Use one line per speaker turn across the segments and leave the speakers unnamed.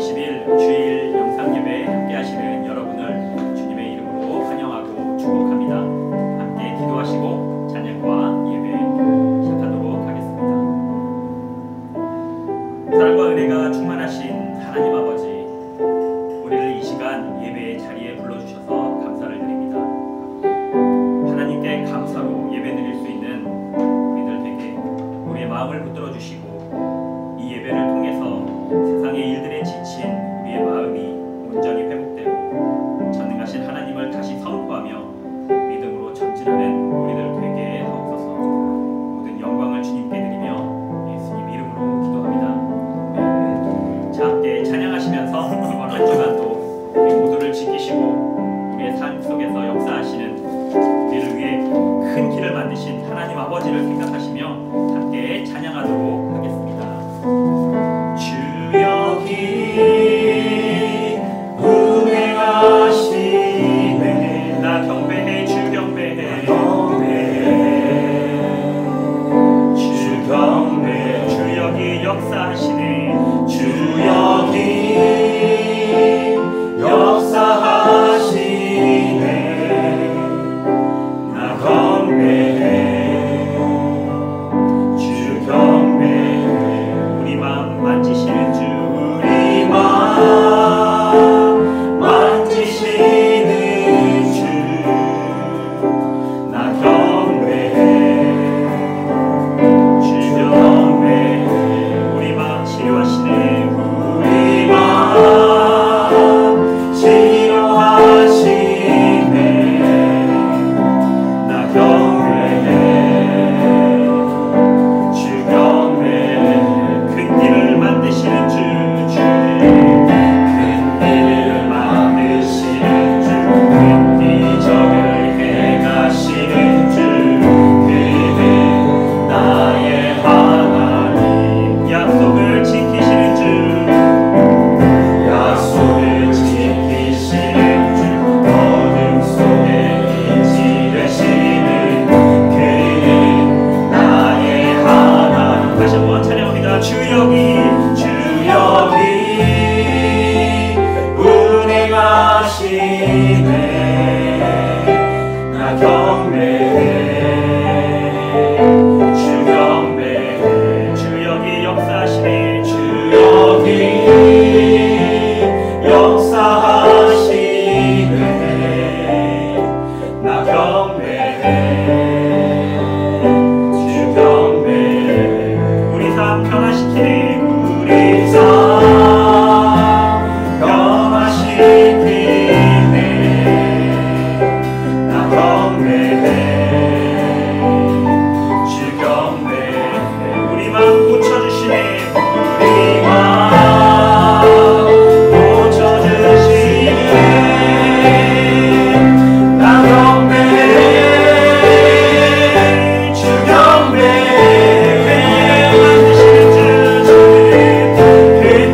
20일 주일 영상 예배에 함께 하시는 여러분을 주님의 이름으로 환영하고 축복합니다. 함께 기도하시고 찬양과 예배 시작하도록 하겠습니다. 사랑과 은혜가 충만하신 하나님 아버지, 우리를 이 시간 예배의 자리에 불러주셔서 감사를 드립니다. 하나님께 감사로 예배드릴 수 있는 우리들에게 우리의 마음을 붙들어 주시고 이 예배를 통해서 세상의 일들에 지친 우리의 마음이 온전히 회복되고 전능하신 하나님을 다시 선포하며 믿음으로 전진하는 우리들 되게 하옵소서. 모든 영광을 주님께 드리며 예수님 이름으로 기도합니다. 자, 함께 찬양하시면서 이번 한 주간도 우리 모두를 지키시고 우리의 삶 속에서 역사하시는 우리를 위해 큰 길을 만드신 하나님 아버지를 생각하시며 함께 찬양하도록 하겠습니다. 여기 운행하시네. 나 경배해, 주 경배해, 주 경배. 주 여기 역사하시네. 주 여기 역사하시네. 나 경배해, 주 경배해. 우리 마음 만지시는 주, 만지시는 주, 나 경배해, 주 경배해. 우리 마음 치료하시네. 우리 마음 치료하시네. 나 경배해, 주 경배해. 큰 길을 만드시는 주,
큰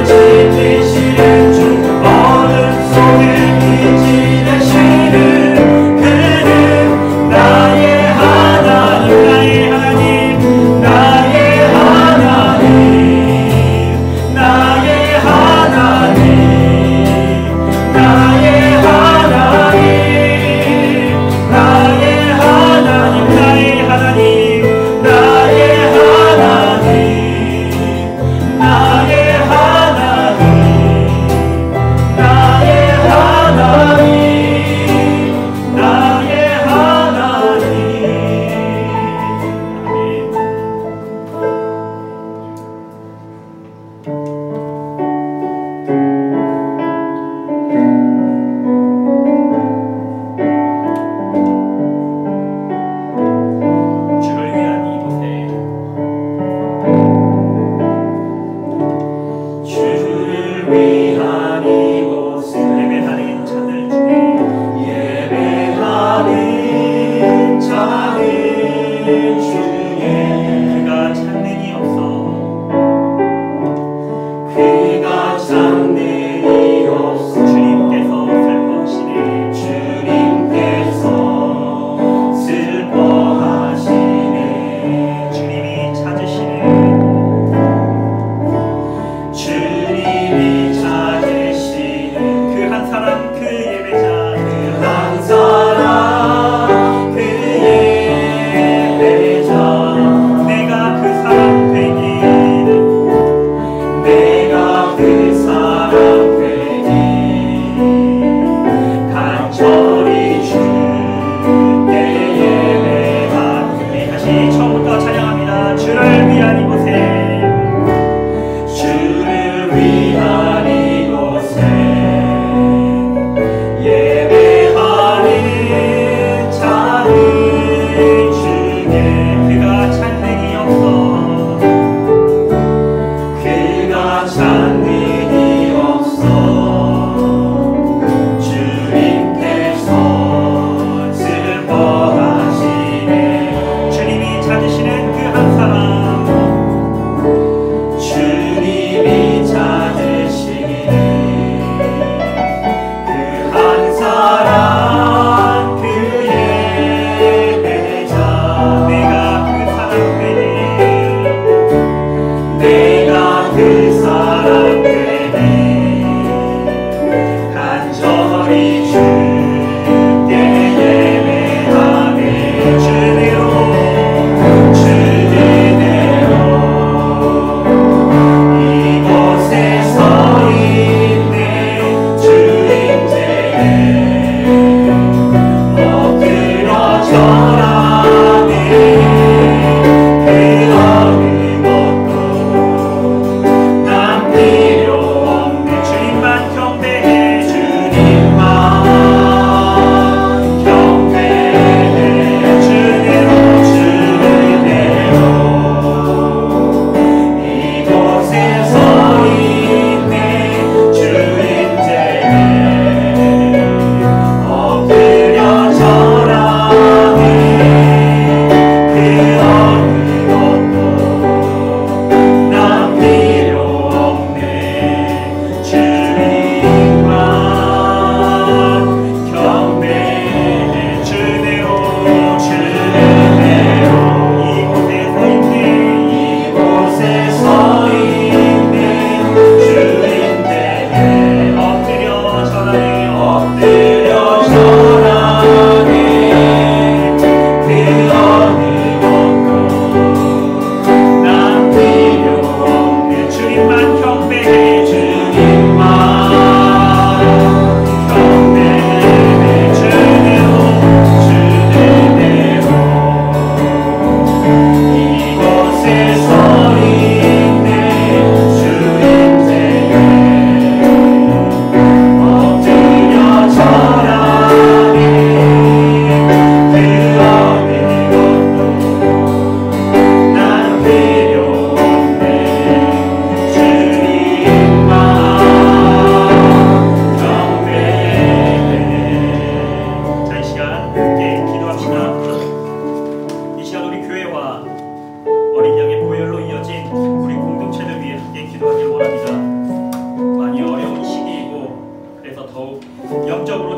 지키시는 주 어둠 속에 빛이 되시는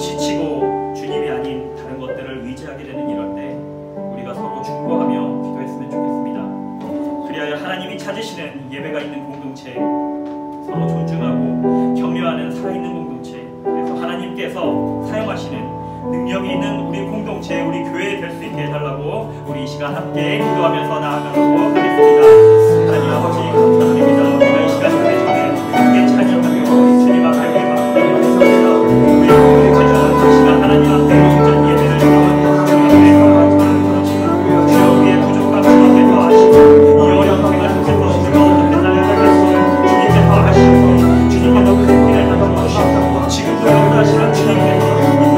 지치고 주님이 아닌 다른 것들을 의지하게 되는 이럴 때 우리가 서로 중보하며 기도했으면 좋겠습니다. 그리하여 하나님이 찾으시는 예배가 있는 공동체, 서로 존중하고 격려하는 살아있는 공동체, 그래서 하나님께서 사용하시는 능력이 있는 우리 공동체, 우리 교회에 될 수 있게 해달라고 우리 이 시간 함께 기도하면서 나아가도록 하겠습니다. 하나님 아버지 감사드립니다. 우리가 이 시간 전에 함께 찬양하며 주님 앞에 우리 마음을 열어서 우리 공동체가 이 시간 하나님 앞에 온전 예배를 주여 우리의 부족함 주님께서 아시고 이 어려운 생활 속에서 우리가 어떻게 나아가겠어 주님께서 아시고 주님께서 큰 길을 만들어 주시고 지금도 역사하시는 주님께서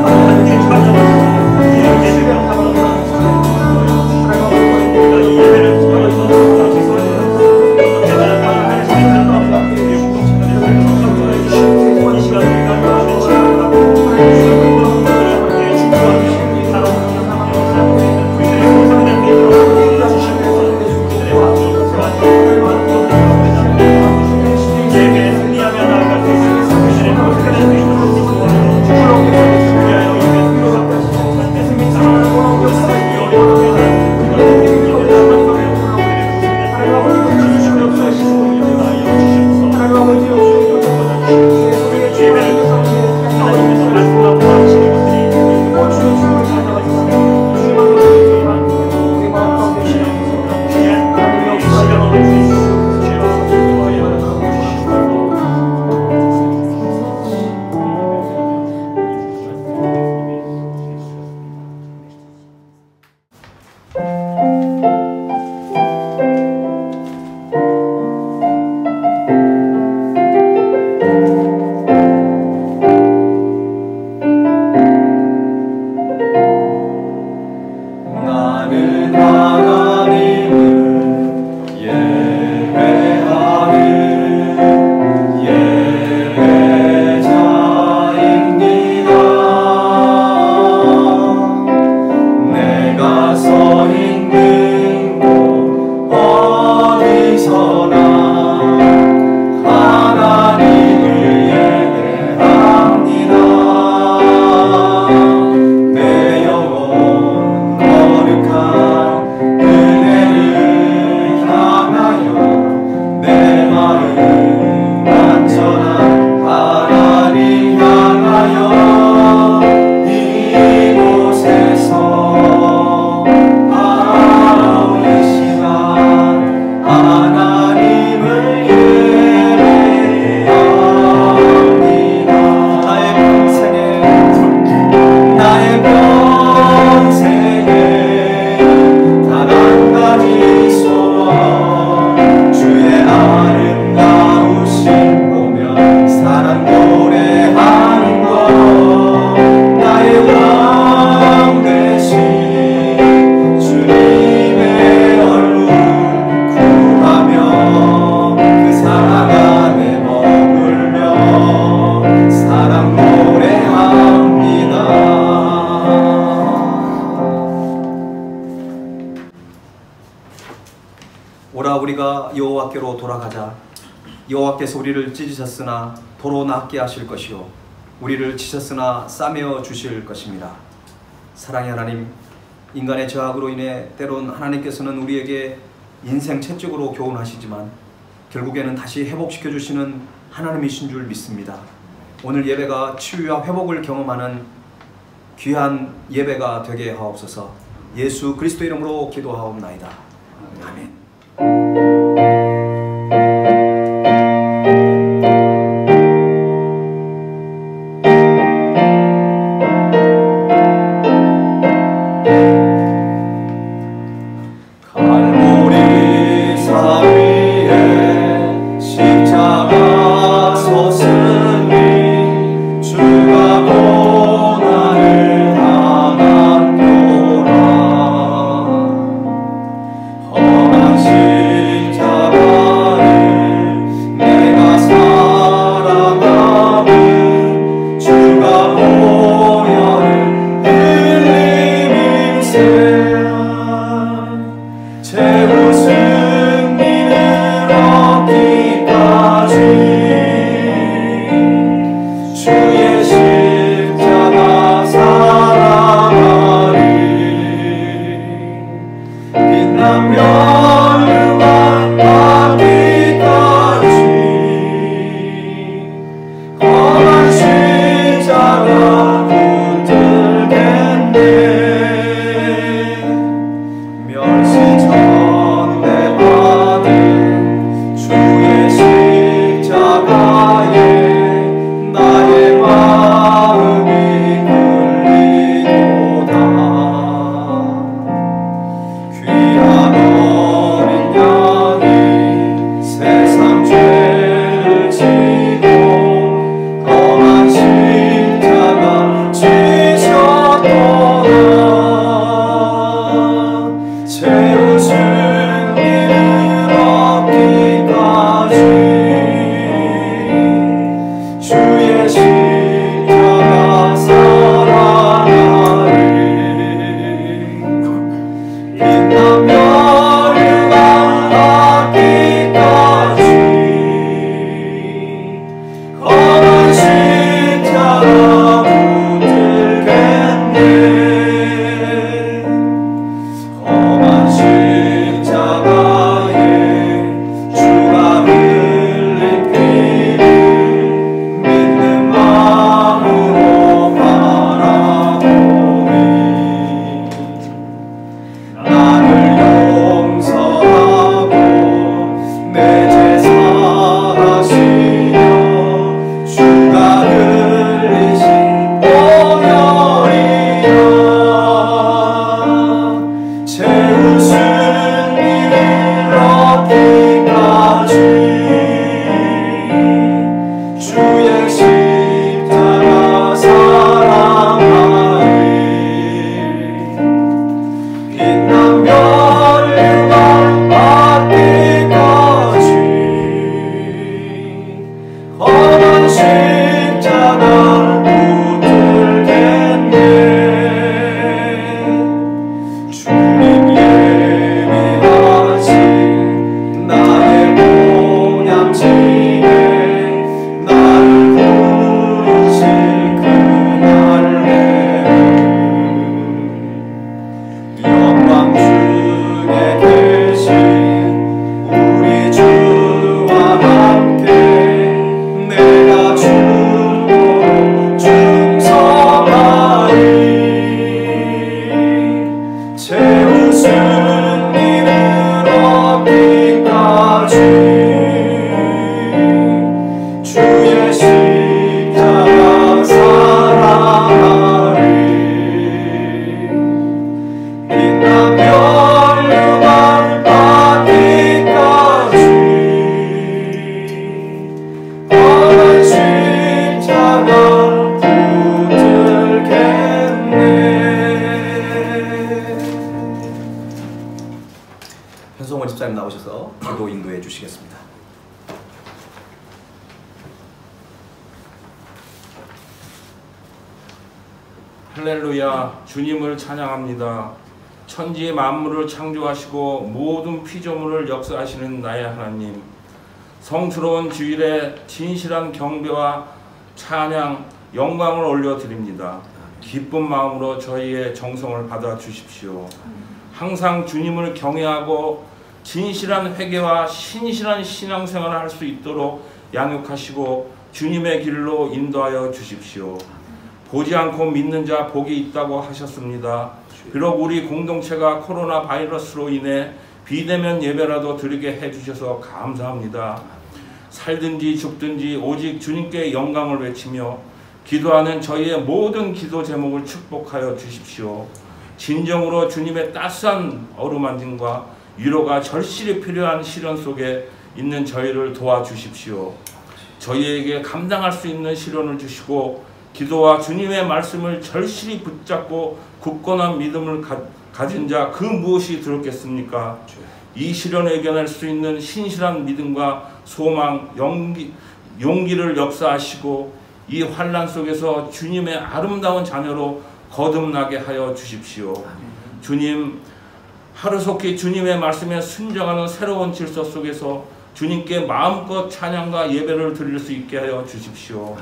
함께 찬양하고 이 예배를 하고 우리가 이 예배를 통해서 어떻게 나아가야 할지 우리 공동체가 되도록 해주시고 이 시간 우리가 마음에 지향하고 우리를 함께 축복하며 살아오는 우리들의 성장을 되도록 해주시고 우리들의 마음을 예배에 승리하며 나아갈 수 있는 우리들의 모습을 되도록 주시고 위하여 예배 승리하고 이 어려운
여호와께로 돌아가자. 여호와께서 우리를 찢으셨으나 도로 낫게 하실 것이요 우리를 치셨으나 싸매어 주실 것입니다. 사랑의 하나님, 인간의 죄악으로 인해 때론 하나님께서는 우리에게 인생 채찍으로 교훈하시지만 결국에는 다시 회복시켜 주시는 하나님이신 줄 믿습니다. 오늘 예배가 치유와 회복을 경험하는 귀한 예배가 되게 하옵소서. 예수 그리스도 이름으로 기도하옵나이다. 아멘.
험한
목사님 나오셔서 기도 인도해 주시겠습니다.
할렐루야. 주님을 찬양합니다. 천지 만물을 창조하시고 모든 피조물을 역사하시는 나의 하나님, 성스러운 주일에 진실한 경배와 찬양, 영광을 올려드립니다. 기쁜 마음으로 저희의 정성을 받아 주십시오. 항상 주님을 경외하고 진실한 회개와 신실한 신앙생활을 할 수 있도록 양육하시고 주님의 길로 인도하여 주십시오. 보지 않고 믿는 자 복이 있다고 하셨습니다. 비록 우리 공동체가 코로나 바이러스로 인해 비대면 예배라도 드리게 해주셔서 감사합니다. 살든지 죽든지 오직 주님께 영광을 외치며 기도하는 저희의 모든 기도 제목을 축복하여 주십시오. 진정으로 주님의 따스한 어루만짐과 위로가 절실히 필요한 시련 속에 있는 저희를 도와주십시오. 저희에게 감당할 수 있는 시련을 주시고 기도와 주님의 말씀을 절실히 붙잡고 굳건한 믿음을 가진 자 그 무엇이 들었겠습니까? 이 시련을 이겨낼 수 있는 신실한 믿음과 소망, 용기를 역사하시고 이 환난 속에서 주님의 아름다운 자녀로 거듭나게 하여 주십시오. 주님, 하루속히 주님의 말씀에 순종하는 새로운 질서 속에서 주님께 마음껏 찬양과 예배를 드릴 수 있게 하여 주십시오.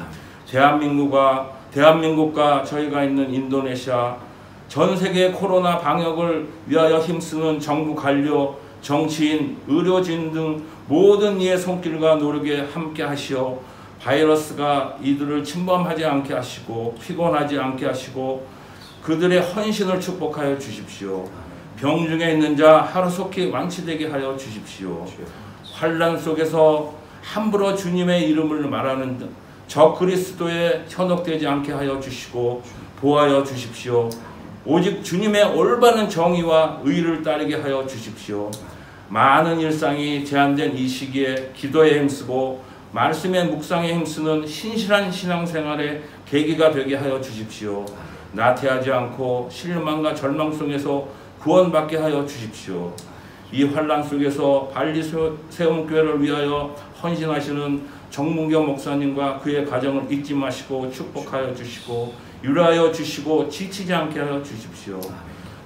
대한민국과 저희가 있는 인도네시아, 전 세계 코로나 방역을 위하여 힘쓰는 정부 관료, 정치인, 의료진 등 모든 이의 손길과 노력에 함께 하시어 바이러스가 이들을 침범하지 않게 하시고 피곤하지 않게 하시고 그들의 헌신을 축복하여 주십시오. 병중에 있는 자 하루속히 완치되게 하여 주십시오. 환난 속에서 함부로 주님의 이름을 말하는 적 그리스도에 현혹되지 않게 하여 주시고 보호하여 주십시오. 오직 주님의 올바른 정의와 의를 따르게 하여 주십시오. 많은 일상이 제한된 이 시기에 기도에 힘쓰고 말씀의 묵상에 힘쓰는 신실한 신앙생활의 계기가 되게 하여 주십시오. 나태하지 않고 실망과 절망 속에서 구원받게 하여 주십시오. 이 환난 속에서 발리 세움교회를 위하여 헌신하시는 정문경 목사님과 그의 가정을 잊지 마시고 축복하여 주시고 유라하여 주시고 지치지 않게 하여 주십시오.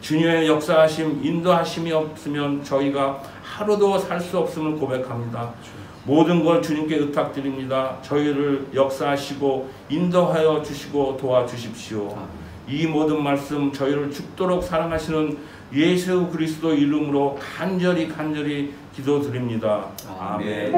주님의 역사하심, 인도하심이 없으면 저희가 하루도 살 수 없음을 고백합니다. 모든 걸 주님께 의탁드립니다. 저희를 역사하시고 인도하여 주시고 도와주십시오. 이 모든 말씀 저희를 죽도록 사랑하시는 예수 그리스도 이름으로 간절히 기도드립니다. 아멘.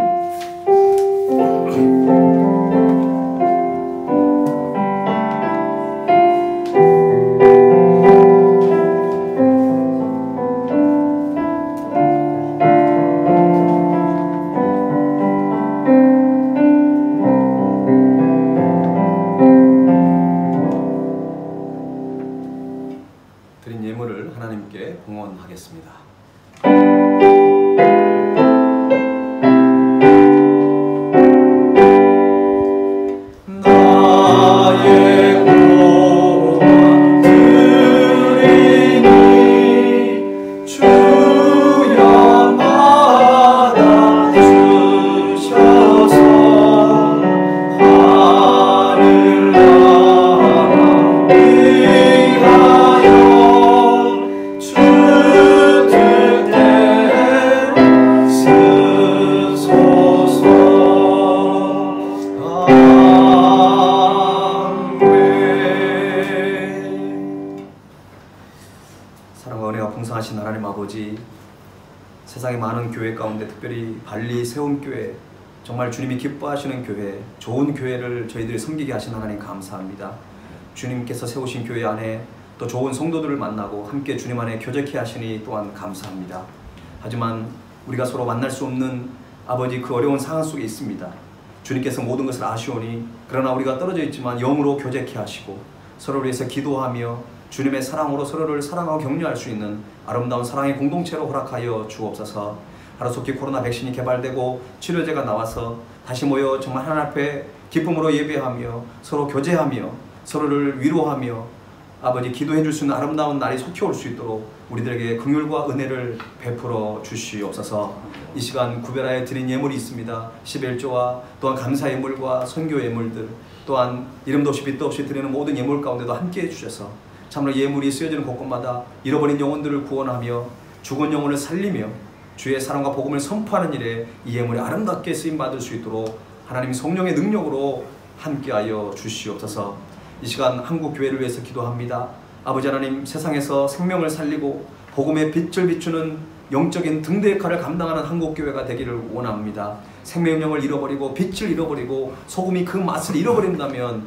드린 예물을 하나님께 봉헌하겠습니다. 사랑과 은혜가 풍성하신 하나님 아버지, 세상의 많은 교회 가운데 특별히 발리 세움교회, 정말 주님이 기뻐하시는 교회, 좋은 교회를 저희들이 섬기게 하신 하나님 감사합니다. 주님께서 세우신 교회 안에 또 좋은 성도들을 만나고 함께 주님 안에 교제케 하시니 또한 감사합니다. 하지만 우리가 서로 만날 수 없는 아버지 그 어려운 상황 속에 있습니다. 주님께서 모든 것을 아시오니 그러나 우리가 떨어져 있지만 영으로 교제케 하시고 서로를 위해서 기도하며 주님의 사랑으로 서로를 사랑하고 격려할 수 있는 아름다운 사랑의 공동체로 허락하여 주옵소서. 하루속히 코로나 백신이 개발되고 치료제가 나와서 다시 모여 정말 하나님 앞에 기쁨으로 예배하며 서로 교제하며 서로를 위로하며 아버지 기도해 줄 수 있는 아름다운 날이 속히 올 수 있도록 우리들에게 긍휼과 은혜를 베풀어 주시옵소서. 이 시간 구별하여 드린 예물이 있습니다. 11조와 또한 감사 예물과 선교 예물들, 또한 이름도 없이 빛도 없이 드리는 모든 예물 가운데도 함께해 주셔서 참으로 예물이 쓰여지는 곳곳마다 잃어버린 영혼들을 구원하며 죽은 영혼을 살리며 주의 사랑과 복음을 선포하는 일에 이 예물이 아름답게 쓰임받을 수 있도록 하나님 성령의 능력으로 함께하여 주시옵소서. 이 시간 한국교회를 위해서 기도합니다. 아버지 하나님, 세상에서 생명을 살리고 복음의 빛을 비추는 영적인 등대 역할을 감당하는 한국교회가 되기를 원합니다. 생명력을 잃어버리고 빛을 잃어버리고 소금이 그 맛을 잃어버린다면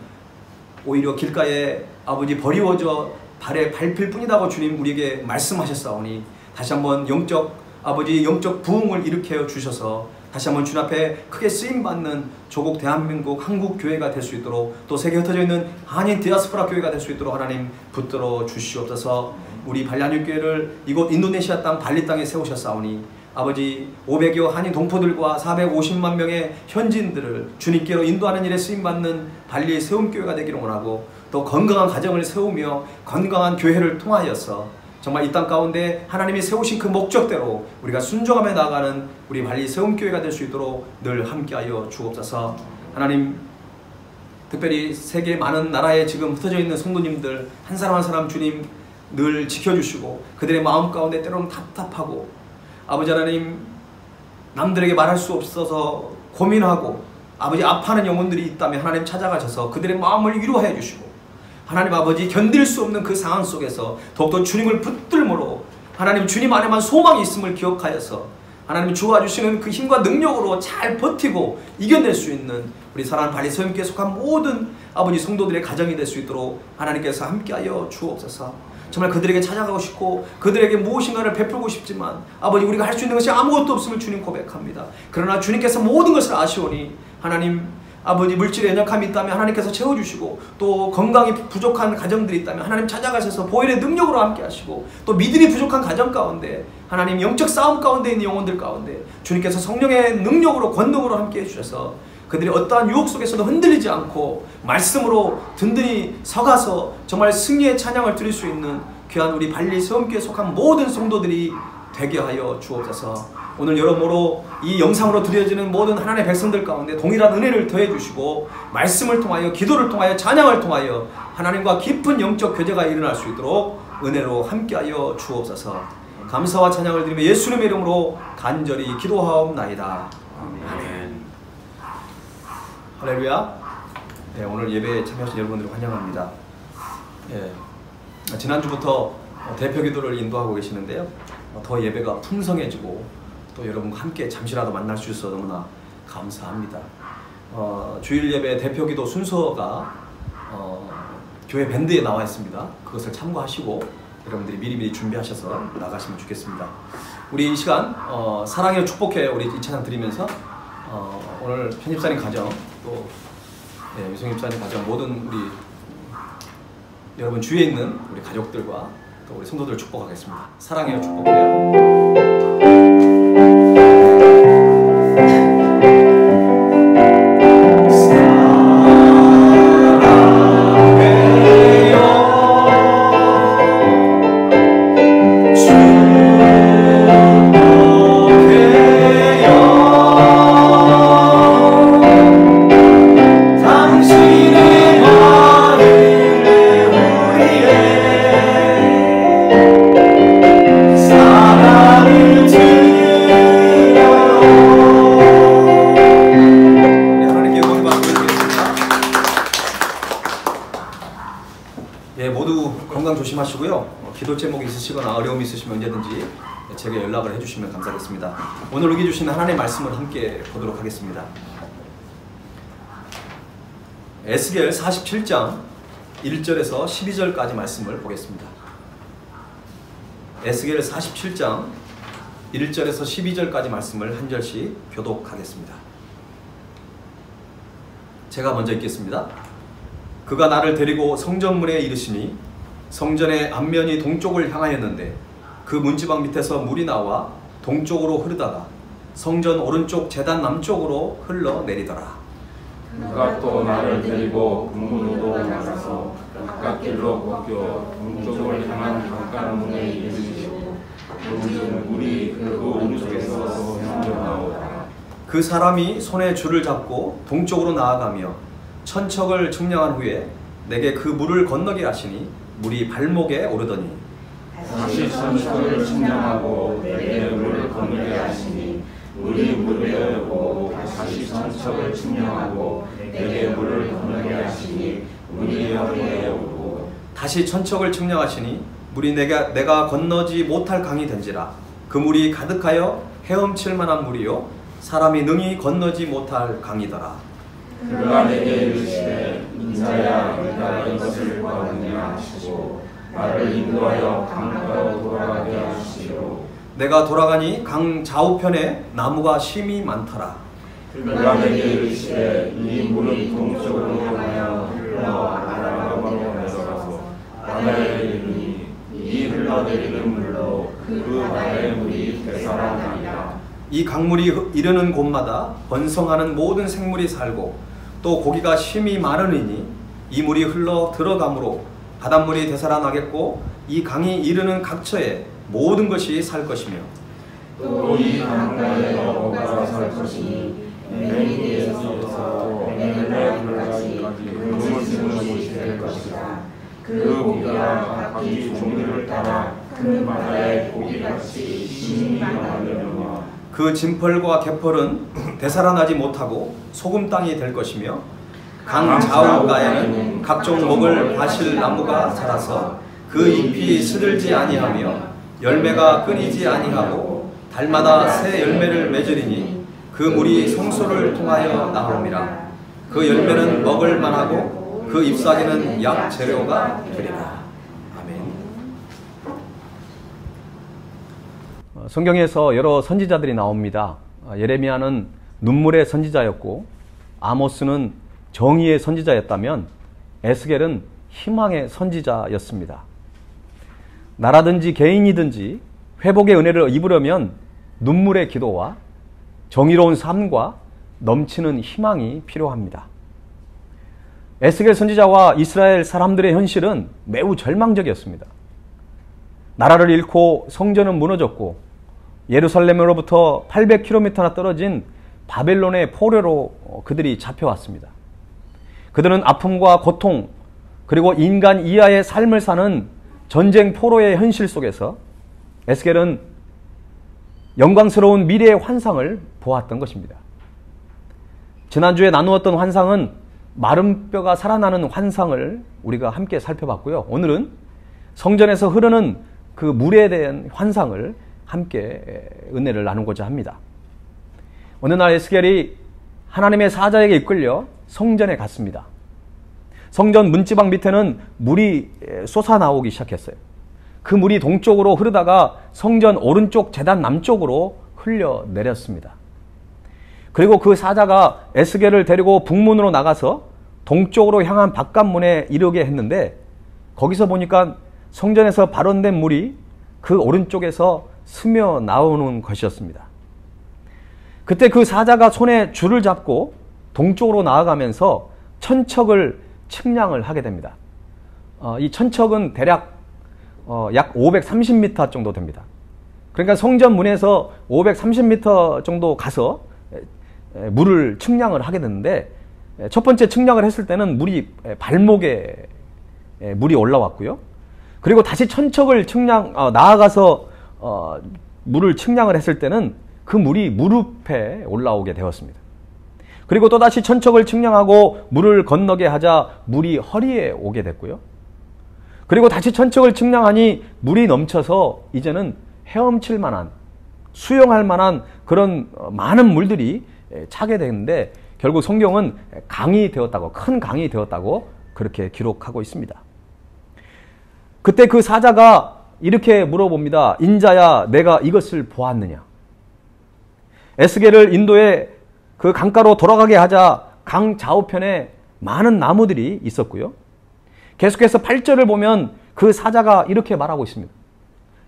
오히려 길가에 아버지 버리워져 발에 밟힐 뿐이라고 주님 우리에게 말씀하셨사오니 다시 한번 영적 부흥을 일으켜 주셔서 다시 한번 주님 앞에 크게 쓰임받는 조국 대한민국 한국교회가 될 수 있도록 또 세계에 흩어져 있는 한인 디아스포라 교회가 될 수 있도록 하나님 붙들어 주시옵소서. 우리 발리한육교회를 이곳 인도네시아 땅 발리 땅에 세우셨사오니 아버지 500여 한인 동포들과 450만 명의 현지인들을 주님께로 인도하는 일에 쓰임받는 발리의 세움교회가 되기를 원하고 또 건강한 가정을 세우며 건강한 교회를 통하여서 정말 이 땅 가운데 하나님이 세우신 그 목적대로 우리가 순종하며 나아가는 우리 발리 세움교회가 될 수 있도록 늘 함께하여 주옵소서. 하나님, 특별히 세계 많은 나라에 지금 흩어져 있는 성도님들 한 사람 한 사람 주님 늘 지켜주시고 그들의 마음 가운데 때로는 답답하고 아버지 하나님 남들에게 말할 수 없어서 고민하고 아버지 아파하는 영혼들이 있다면 하나님 찾아가셔서 그들의 마음을 위로해 주시고 하나님 아버지 견딜 수 없는 그 상황 속에서 더욱더 주님을 붙들므로 하나님 주님 안에만 소망이 있음을 기억하여서 하나님 주와 주시는 그 힘과 능력으로 잘 버티고 이겨낼 수 있는 우리 사랑하는 발리 세움교회에 속한 모든 아버지 성도들의 가정이 될 수 있도록 하나님께서 함께하여 주옵소서. 정말 그들에게 찾아가고 싶고 그들에게 무엇인가를 베풀고 싶지만 아버지 우리가 할 수 있는 것이 아무것도 없음을 주님 고백합니다. 그러나 주님께서 모든 것을 아시오니 하나님 아버지 물질에 연약함이 있다면 하나님께서 채워주시고 또 건강이 부족한 가정들이 있다면 하나님 찾아가셔서 보혈의 능력으로 함께 하시고 또 믿음이 부족한 가정 가운데 하나님 영적 싸움 가운데 있는 영혼들 가운데 주님께서 성령의 능력으로 권능으로 함께 해주셔서 그들이 어떠한 유혹 속에서도 흔들리지 않고 말씀으로 든든히 서가서 정말 승리의 찬양을 드릴 수 있는 귀한 우리 발리 세움교회에 속한 모든 성도들이 되게 하여 주옵소서. 오늘 여러모로 이 영상으로 드려지는 모든 하나님의 백성들 가운데 동일한 은혜를 더해 주시고 말씀을 통하여 기도를 통하여 찬양을 통하여 하나님과 깊은 영적 교제가 일어날 수 있도록 은혜로 함께하여 주옵소서. 감사와 찬양을 드리며 예수님의 이름으로 간절히 기도하옵나이다. 아멘. 할렐루야. 네, 오늘 예배에 참여하신 여러분들을 환영합니다. 지난주부터 대표 기도를 인도하고 계시는데요. 더 예배가 풍성해지고 또 여러분과 함께 잠시라도 만날 수 있어서 너무나 감사합니다. 주일 예배 대표 기도 순서가 교회 밴드에 나와 있습니다. 그것을 참고하시고 여러분들이 미리미리 준비하셔서 나가시면 좋겠습니다. 우리 이 시간 사랑해 축복해 우리 이 찬양 드리면서 오늘 편집사님 가정 또 유성 집사님 가정 모든 우리 여러분 주위에 있는 우리 가족들과 또 우리 성도들 축복하겠습니다. 사랑해요 축복해요. 조심하시고요. 기도 제목이 있으시거나 어려움이 있으시면 언제든지 제게 연락을 해주시면 감사하겠습니다. 오늘 우리에게 주시는 하나님의 말씀을 함께 보도록 하겠습니다. 에스겔 47장 1절에서 12절까지 말씀을 보겠습니다. 에스겔 47장 1절에서 12절까지 말씀을 한 절씩 교독하겠습니다. 제가 먼저 읽겠습니다. 그가 나를 데리고 성전문에 이르시니 성전의 앞면이 동쪽을 향하였는데 그 문지방 밑에서 물이 나와 동쪽으로 흐르다가 성전 오른쪽 제단 남쪽으로 흘러내리더라.
그가 또 나를 데리고 북문으로 나가서 바깥길로 꺾여 동쪽을 향한 강가문에 이르시고 물이 그 오른쪽에서 흘러나오더라.
그 사람이 손에 줄을 잡고 동쪽으로 나아가며 천척을 측량한 후에 내게 그 물을 건너게 하시니 물이 발목에 오르더니
다시 천척을 측량하고 내게 물을 건너게 하시니 물이 무릎에 오고 다시 천척을 측량하고 내게 물을 건너게 하시니 물이 허리에 오고
다시 천척을 측량하시니 물이 내가 건너지 못할 강이 된지라. 그 물이 가득하여 헤엄칠 만한 물이요 사람이 능히 건너지 못할 강이더라.
그가 내게 이르시되 인자야 내가 이것을 보았느냐 하시고 나를 인도하여 강가로 돌아가게 하시오.
내가 돌아가니 강 좌우편에 나무가 심이 많더라.
그가 내게 이르시되 이 물은 동쪽으로 향하여 흘러 아라바로 내려가서 바다에 이르니 이 흘러내리는 물로 그 바다의 물이 되살아나리라.
이 강물이 이르는 곳마다 번성하는 모든 생물이 살고 또 고기가 심이 많으니 이 물이 흘러 들어가므로 바닷물이 되살아나겠고 이 강이 이르는 각처에 모든 것이 살 것이며
또 이 강가에 어부가 살 것이니 맹인에서 맹인의 물까지 금을 쓰는 곳이 될 것이다. 그 고기가 각기 종류를 따라 큰 바다의 고기같이 심이 많으려니와
그 진펄과 개펄은 되살아나지 못하고 소금 땅이 될 것이며 강 좌우가에는 각종 먹을 바실 나무가 자라서 그 잎이 시들지 아니하며 열매가 끊이지 아니하고 달마다 새 열매를 맺으리니 그 물이 성소를 통하여 나옵니다. 그 열매는 먹을 만하고 그 잎사귀는 약 재료가 되리라. 아멘. 성경에서 여러 선지자들이 나옵니다. 예레미야는 눈물의 선지자였고 아모스는 정의의 선지자였다면 에스겔은 희망의 선지자였습니다. 나라든지 개인이든지 회복의 은혜를 입으려면 눈물의 기도와 정의로운 삶과 넘치는 희망이 필요합니다. 에스겔 선지자와 이스라엘 사람들의 현실은 매우 절망적이었습니다. 나라를 잃고 성전은 무너졌고 예루살렘으로부터 800km나 떨어진 바벨론의 포로로 그들이 잡혀왔습니다. 그들은 아픔과 고통 그리고 인간 이하의 삶을 사는 전쟁 포로의 현실 속에서 에스겔은 영광스러운 미래의 환상을 보았던 것입니다. 지난주에 나누었던 환상은 마른 뼈가 살아나는 환상을 우리가 함께 살펴봤고요. 오늘은 성전에서 흐르는 그 물에 대한 환상을 함께 은혜를 나누고자 합니다. 어느 날 에스겔이 하나님의 사자에게 이끌려 성전에 갔습니다. 성전 문지방 밑에는 물이 솟아나오기 시작했어요. 그 물이 동쪽으로 흐르다가 성전 오른쪽 제단 남쪽으로 흘려내렸습니다. 그리고 그 사자가 에스겔을 데리고 북문으로 나가서 동쪽으로 향한 바깥문에 이르게 했는데 거기서 보니까 성전에서 발원된 물이 그 오른쪽에서 스며 나오는 것이었습니다. 그때 그 사자가 손에 줄을 잡고 동쪽으로 나아가면서 천척을 측량을 하게 됩니다. 이 천척은 대략 약 530m 정도 됩니다. 그러니까 성전 문에서 530m 정도 가서 물을 측량을 하게 되는데 첫 번째 측량을 했을 때는 물이 발목에 물이 올라왔고요. 그리고 다시 천척을 나아가서 물을 측량을 했을 때는 그 물이 무릎에 올라오게 되었습니다. 그리고 또다시 천척을 측량하고 물을 건너게 하자 물이 허리에 오게 됐고요. 그리고 다시 천척을 측량하니 물이 넘쳐서 이제는 헤엄칠 만한, 수영할 만한 그런 많은 물들이 차게 되는데 결국 성경은 강이 되었다고, 큰 강이 되었다고 그렇게 기록하고 있습니다. 그때 그 사자가 이렇게 물어봅니다. 인자야, 내가 이것을 보았느냐? 에스겔을 인도에 그 강가로 돌아가게 하자 강 좌우편에 많은 나무들이 있었고요. 계속해서 8절을 보면 그 사자가 이렇게 말하고 있습니다.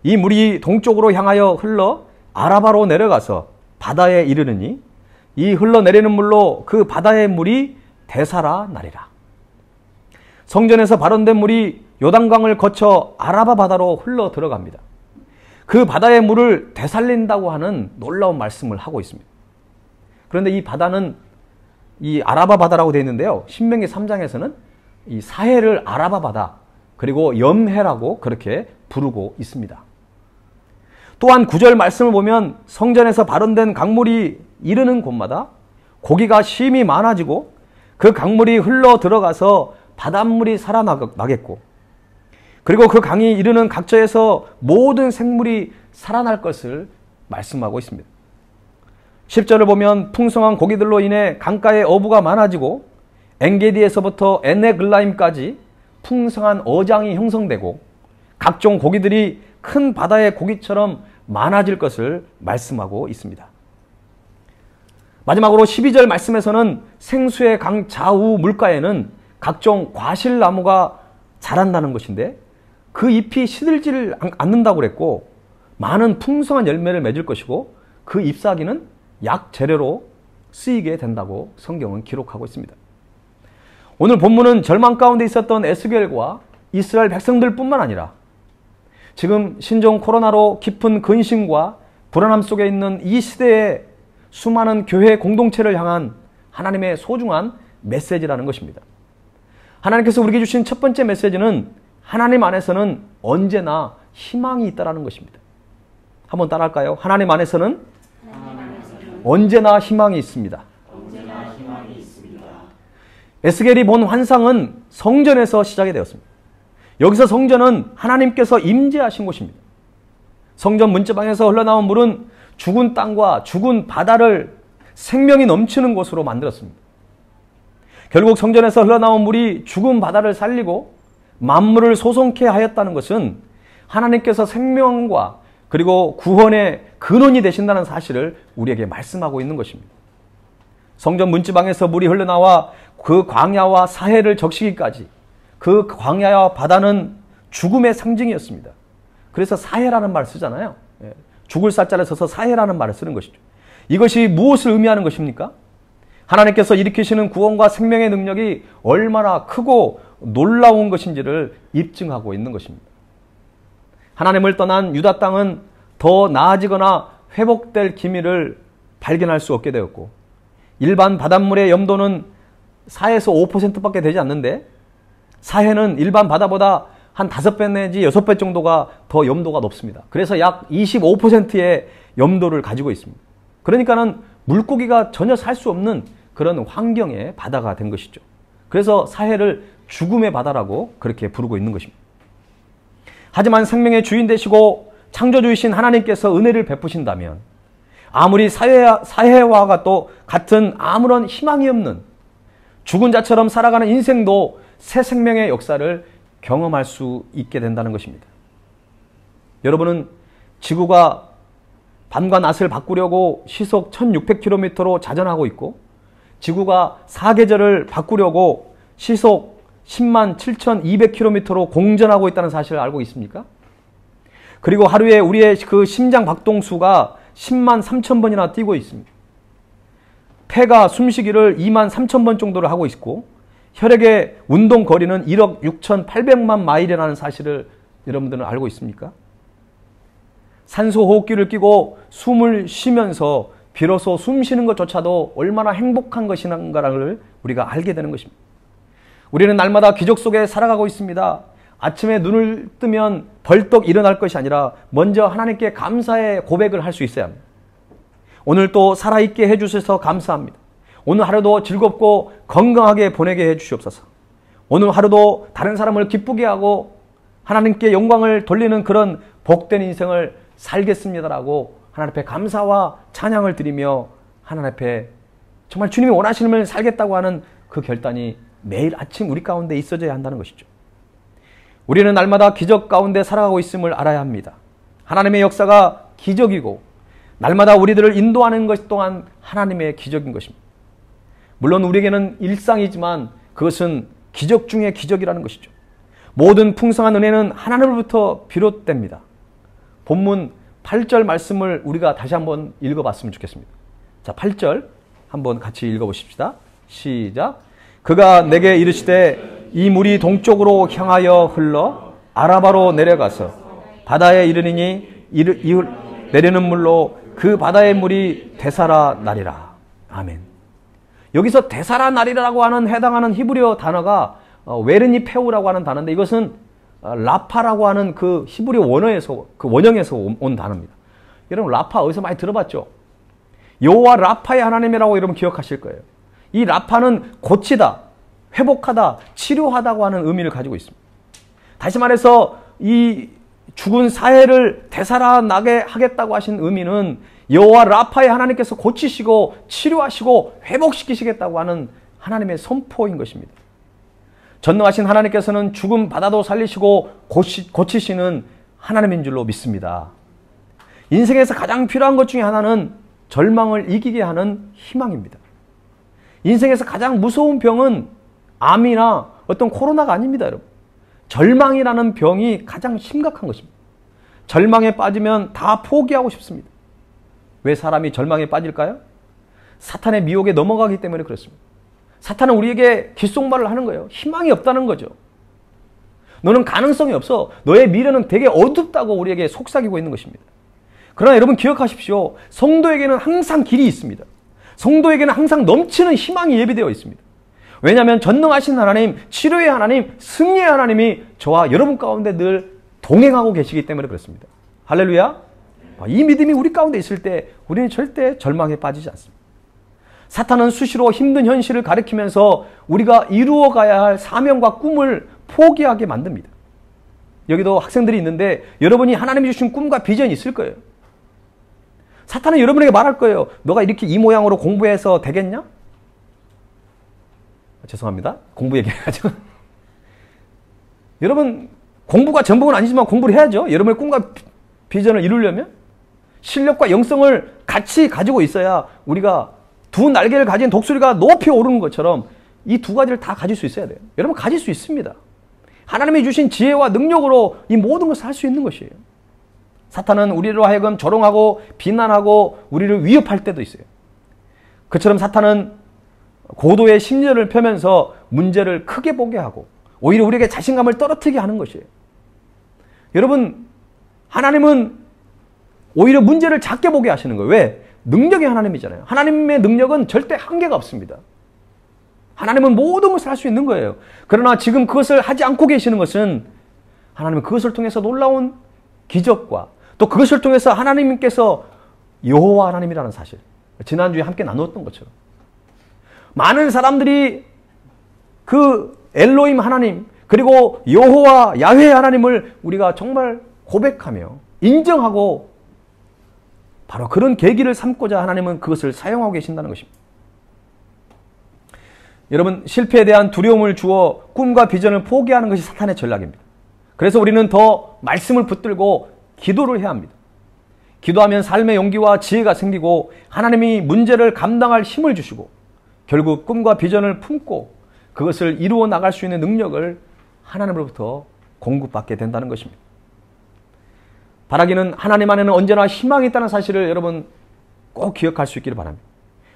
이 물이 동쪽으로 향하여 흘러 아라바로 내려가서 바다에 이르르니 이 흘러내리는 물로 그 바다의 물이 대사라 나리라. 성전에서 발원된 물이 요단강을 거쳐 아라바 바다로 흘러 들어갑니다. 그 바다의 물을 되살린다고 하는 놀라운 말씀을 하고 있습니다. 그런데 이 바다는 이 아라바 바다라고 되어 있는데요. 신명기 3장에서는 이 사해를 아라바 바다, 그리고 염해라고 그렇게 부르고 있습니다. 또한 9절 말씀을 보면 성전에서 발원된 강물이 이르는 곳마다 고기가 심히 많아지고 그 강물이 흘러 들어가서 바닷물이 살아나겠고, 그리고 그 강이 이르는 각처에서 모든 생물이 살아날 것을 말씀하고 있습니다. 10절을 보면 풍성한 고기들로 인해 강가에 어부가 많아지고 엔게디에서부터 에네글라임까지 풍성한 어장이 형성되고 각종 고기들이 큰 바다의 고기처럼 많아질 것을 말씀하고 있습니다. 마지막으로 12절 말씀에서는 생수의 강 좌우 물가에는 각종 과실나무가 자란다는 것인데 그 잎이 시들지를 않는다고 그랬고 많은 풍성한 열매를 맺을 것이고 그 잎사귀는 약 재료로 쓰이게 된다고 성경은 기록하고 있습니다. 오늘 본문은 절망 가운데 있었던 에스겔과 이스라엘 백성들뿐만 아니라 지금 신종 코로나로 깊은 근심과 불안함 속에 있는 이 시대에 수많은 교회 공동체를 향한 하나님의 소중한 메시지라는 것입니다. 하나님께서 우리에게 주신 첫 번째 메시지는 하나님 안에서는 언제나 희망이 있다는 것입니다. 한번 따라할까요? 하나님 안에서는 언제나 희망이 있습니다. 에스겔이 본 환상은 성전에서 시작이 되었습니다. 여기서 성전은 하나님께서 임재하신 곳입니다. 성전 문지방에서 흘러나온 물은 죽은 땅과 죽은 바다를 생명이 넘치는 곳으로 만들었습니다. 결국 성전에서 흘러나온 물이 죽은 바다를 살리고 만물을 소송케 하였다는 것은 하나님께서 생명과 그리고 구원의 근원이 되신다는 사실을 우리에게 말씀하고 있는 것입니다. 성전 문지방에서 물이 흘러나와 그 광야와 사해를 적시기까지 그 광야와 바다는 죽음의 상징이었습니다. 그래서 사해라는 말을 쓰잖아요. 죽을 살자를 써서 사해라는 말을 쓰는 것이죠. 이것이 무엇을 의미하는 것입니까? 하나님께서 일으키시는 구원과 생명의 능력이 얼마나 크고 놀라운 것인지를 입증하고 있는 것입니다. 하나님을 떠난 유다 땅은 더 나아지거나 회복될 기미를 발견할 수 없게 되었고 일반 바닷물의 염도는 4에서 5%밖에 되지 않는데 사해는 일반 바다보다 한 5배 내지 6배 정도가 더 염도가 높습니다. 그래서 약 25%의 염도를 가지고 있습니다. 그러니까는 물고기가 전혀 살 수 없는 그런 환경의 바다가 된 것이죠. 그래서 사해를 죽음의 바다라고 그렇게 부르고 있는 것입니다. 하지만 생명의 주인 되시고 창조주이신 하나님께서 은혜를 베푸신다면 아무리 사해와 또 같은 아무런 희망이 없는 죽은 자처럼 살아가는 인생도 새 생명의 역사를 경험할 수 있게 된다는 것입니다. 여러분은 지구가 밤과 낮을 바꾸려고 시속 1600km로 자전하고 있고 지구가 사계절을 바꾸려고 시속 10만 7200km로 공전하고 있다는 사실을 알고 있습니까? 그리고 하루에 우리의 그 심장 박동수가 10만 3000번이나 뛰고 있습니다. 폐가 숨쉬기를 2만 3000번 정도를 하고 있고 혈액의 운동 거리는 1억 6800만 마일이라는 사실을 여러분들은 알고 있습니까? 산소 호흡기를 끼고 숨을 쉬면서 비로소 숨 쉬는 것조차도 얼마나 행복한 것인가를 우리가 알게 되는 것입니다. 우리는 날마다 기적 속에 살아가고 있습니다. 아침에 눈을 뜨면 벌떡 일어날 것이 아니라 먼저 하나님께 감사의 고백을 할 수 있어야 합니다. 오늘 또 살아있게 해주셔서 감사합니다. 오늘 하루도 즐겁고 건강하게 보내게 해주시옵소서. 오늘 하루도 다른 사람을 기쁘게 하고 하나님께 영광을 돌리는 그런 복된 인생을 살겠습니다라고 하나님 앞에 감사와 찬양을 드리며 하나님 앞에 정말 주님이 원하시는 걸 살겠다고 하는 그 결단이 매일 아침 우리 가운데 있어져야 한다는 것이죠. 우리는 날마다 기적 가운데 살아가고 있음을 알아야 합니다. 하나님의 역사가 기적이고 날마다 우리들을 인도하는 것 또한 하나님의 기적인 것입니다. 물론 우리에게는 일상이지만 그것은 기적 중의 기적이라는 것이죠. 모든 풍성한 은혜는 하나님으로부터 비롯됩니다. 본문 8절 말씀을 우리가 다시 한번 읽어봤으면 좋겠습니다. 자, 8절 한번 같이 읽어보십시다. 시작. 그가 내게 이르시되 이 물이 동쪽으로 향하여 흘러 아라바로 내려가서 바다에 이르니니 내리는 물로 그 바다의 물이 되살아 나리라. 아멘. 여기서 되살아 나리라고 하는 해당하는 히브리어 단어가 웨르니 페우라고 하는 단어인데, 이것은 라파라고 하는 그 히브리어 원어에서, 그 원형에서 온 단어입니다. 여러분, 라파 어디서 많이 들어봤죠? 여호와 라파의 하나님이라고 여러분 기억하실 거예요. 이 라파는 고치다, 회복하다, 치료하다고 하는 의미를 가지고 있습니다. 다시 말해서 이 죽은 사해를 되살아나게 하겠다고 하신 의미는 여호와 라파의 하나님께서 고치시고 치료하시고 회복시키시겠다고 하는 하나님의 선포인 것입니다. 전능하신 하나님께서는 죽은 바다도 살리시고 고치시는 하나님인 줄로 믿습니다. 인생에서 가장 필요한 것 중에 하나는 절망을 이기게 하는 희망입니다. 인생에서 가장 무서운 병은 암이나 어떤 코로나가 아닙니다, 여러분. 절망이라는 병이 가장 심각한 것입니다. 절망에 빠지면 다 포기하고 싶습니다. 왜 사람이 절망에 빠질까요? 사탄의 미혹에 넘어가기 때문에 그렇습니다. 사탄은 우리에게 귓속말을 하는 거예요. 희망이 없다는 거죠. 너는 가능성이 없어. 너의 미래는 되게 어둡다고 우리에게 속삭이고 있는 것입니다. 그러나 여러분 기억하십시오. 성도에게는 항상 길이 있습니다. 성도에게는 항상 넘치는 희망이 예비되어 있습니다. 왜냐하면 전능하신 하나님, 치료의 하나님, 승리의 하나님이 저와 여러분 가운데 늘 동행하고 계시기 때문에 그렇습니다. 할렐루야. 이 믿음이 우리 가운데 있을 때 우리는 절대 절망에 빠지지 않습니다. 사탄은 수시로 힘든 현실을 가리키면서 우리가 이루어가야 할 사명과 꿈을 포기하게 만듭니다. 여기도 학생들이 있는데 여러분이 하나님이 주신 꿈과 비전이 있을 거예요. 사탄은 여러분에게 말할 거예요. 너가 이렇게 이 모양으로 공부해서 되겠냐? 죄송합니다. 공부 얘기해야죠. 여러분, 공부가 전부는 아니지만 공부를 해야죠. 여러분의 꿈과 비전을 이루려면 실력과 영성을 같이 가지고 있어야 우리가 두 날개를 가진 독수리가 높이 오르는 것처럼 이 두 가지를 다 가질 수 있어야 돼요. 여러분 가질 수 있습니다. 하나님이 주신 지혜와 능력으로 이 모든 것을 할 수 있는 것이에요. 사탄은 우리로 하여금 조롱하고 비난하고 우리를 위협할 때도 있어요. 그처럼 사탄은 고도의 심려를 펴면서 문제를 크게 보게 하고 오히려 우리에게 자신감을 떨어뜨리게 하는 것이에요. 여러분, 하나님은 오히려 문제를 작게 보게 하시는 거예요. 왜? 능력이 하나님이잖아요. 하나님의 능력은 절대 한계가 없습니다. 하나님은 모든 것을 할 수 있는 거예요. 그러나 지금 그것을 하지 않고 계시는 것은 하나님은 그것을 통해서 놀라운 기적과 또 그것을 통해서 하나님께서 여호와 하나님이라는 사실, 지난주에 함께 나누었던 것처럼 많은 사람들이 그 엘로힘 하나님 그리고 여호와 야훼 하나님을 우리가 정말 고백하며 인정하고 바로 그런 계기를 삼고자 하나님은 그것을 사용하고 계신다는 것입니다. 여러분, 실패에 대한 두려움을 주어 꿈과 비전을 포기하는 것이 사탄의 전략입니다. 그래서 우리는 더 말씀을 붙들고 기도를 해야 합니다. 기도하면 삶의 용기와 지혜가 생기고 하나님이 문제를 감당할 힘을 주시고 결국 꿈과 비전을 품고 그것을 이루어 나갈 수 있는 능력을 하나님으로부터 공급받게 된다는 것입니다. 바라기는 하나님 안에는 언제나 희망이 있다는 사실을 여러분 꼭 기억할 수 있기를 바랍니다.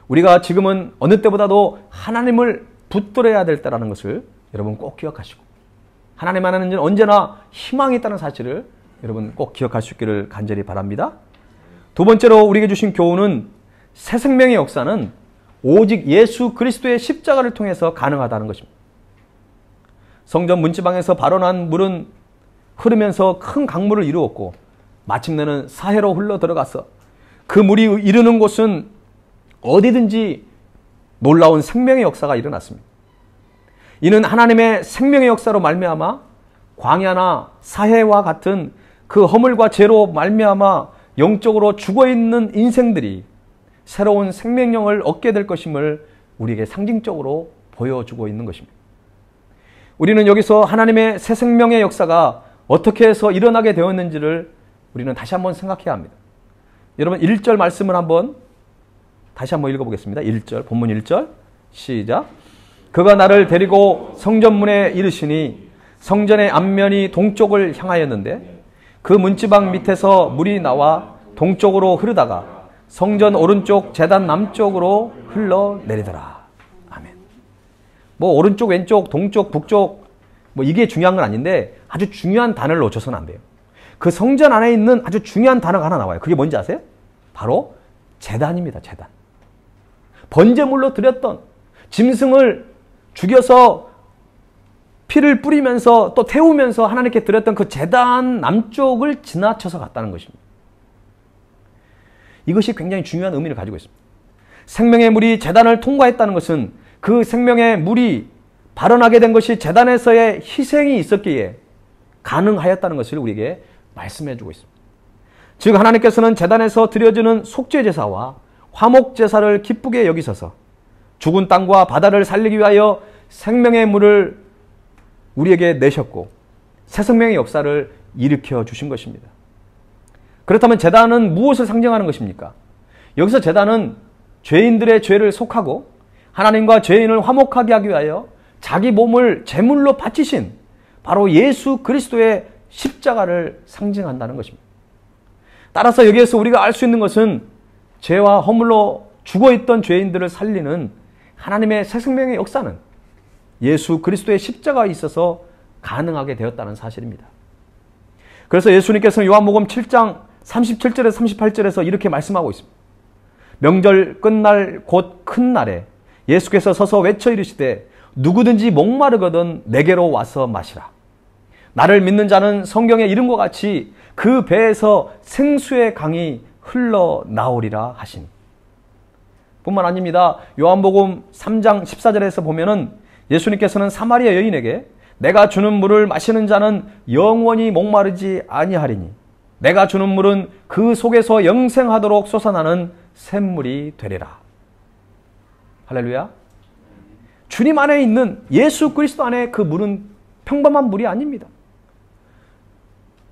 우리가 지금은 어느 때보다도 하나님을 붙들어야 될 때라는 것을 여러분 꼭 기억하시고 하나님 안에는 언제나 희망이 있다는 사실을 여러분 꼭 기억할 수 있기를 간절히 바랍니다. 두 번째로 우리에게 주신 교훈은 새 생명의 역사는 오직 예수 그리스도의 십자가를 통해서 가능하다는 것입니다. 성전 문지방에서 발원한 물은 흐르면서 큰 강물을 이루었고 마침내는 사해로 흘러 들어가서 그 물이 이르는 곳은 어디든지 놀라운 생명의 역사가 일어났습니다. 이는 하나님의 생명의 역사로 말미암아 광야나 사해와 같은 그 허물과 죄로 말미암아 영적으로 죽어있는 인생들이 새로운 생명력을 얻게 될 것임을 우리에게 상징적으로 보여주고 있는 것입니다. 우리는 여기서 하나님의 새 생명의 역사가 어떻게 해서 일어나게 되었는지를 우리는 다시 한번 생각해야 합니다. 여러분 1절 말씀을 다시 한번 읽어보겠습니다. 1절, 본문 1절 시작. 그가 나를 데리고 성전문에 이르시니 성전의 앞면이 동쪽을 향하였는데 그 문지방 밑에서 물이 나와 동쪽으로 흐르다가 성전 오른쪽 제단 남쪽으로 흘러내리더라. 아멘. 뭐 오른쪽, 왼쪽, 동쪽, 북쪽 뭐 이게 중요한 건 아닌데 아주 중요한 단어를 놓쳐서는 안 돼요. 그 성전 안에 있는 아주 중요한 단어가 하나 나와요. 그게 뭔지 아세요? 바로 제단입니다. 제단. 번제물로 드렸던 짐승을 죽여서 피를 뿌리면서 또 태우면서 하나님께 드렸던 그 제단 남쪽을 지나쳐서 갔다는 것입니다. 이것이 굉장히 중요한 의미를 가지고 있습니다. 생명의 물이 제단을 통과했다는 것은 그 생명의 물이 발원하게 된 것이 제단에서의 희생이 있었기에 가능하였다는 것을 우리에게 말씀해 주고 있습니다. 즉 하나님께서는 제단에서 드려지는 속죄제사와 화목제사를 기쁘게 여기셔서 죽은 땅과 바다를 살리기 위하여 생명의 물을 우리에게 내셨고 새 생명의 역사를 일으켜 주신 것입니다. 그렇다면 제단은 무엇을 상징하는 것입니까? 여기서 제단은 죄인들의 죄를 속하고 하나님과 죄인을 화목하게 하기 위하여 자기 몸을 제물로 바치신 바로 예수 그리스도의 십자가를 상징한다는 것입니다. 따라서 여기에서 우리가 알 수 있는 것은 죄와 허물로 죽어있던 죄인들을 살리는 하나님의 새 생명의 역사는 예수 그리스도의 십자가에 있어서 가능하게 되었다는 사실입니다. 그래서 예수님께서는 요한복음 7장 37절에서 38절에서 이렇게 말씀하고 있습니다. 명절 끝날 곧 큰 날에 예수께서 서서 외쳐 이르시되 누구든지 목마르거든 내게로 와서 마시라. 나를 믿는 자는 성경에 이른 것 같이 그 배에서 생수의 강이 흘러나오리라 하시니. 뿐만 아닙니다. 요한복음 3장 14절에서 보면은 예수님께서는 사마리아 여인에게 내가 주는 물을 마시는 자는 영원히 목마르지 아니하리니 내가 주는 물은 그 속에서 영생하도록 솟아나는 샘물이 되리라. 할렐루야. 주님 안에 있는 예수 그리스도 안에 그 물은 평범한 물이 아닙니다.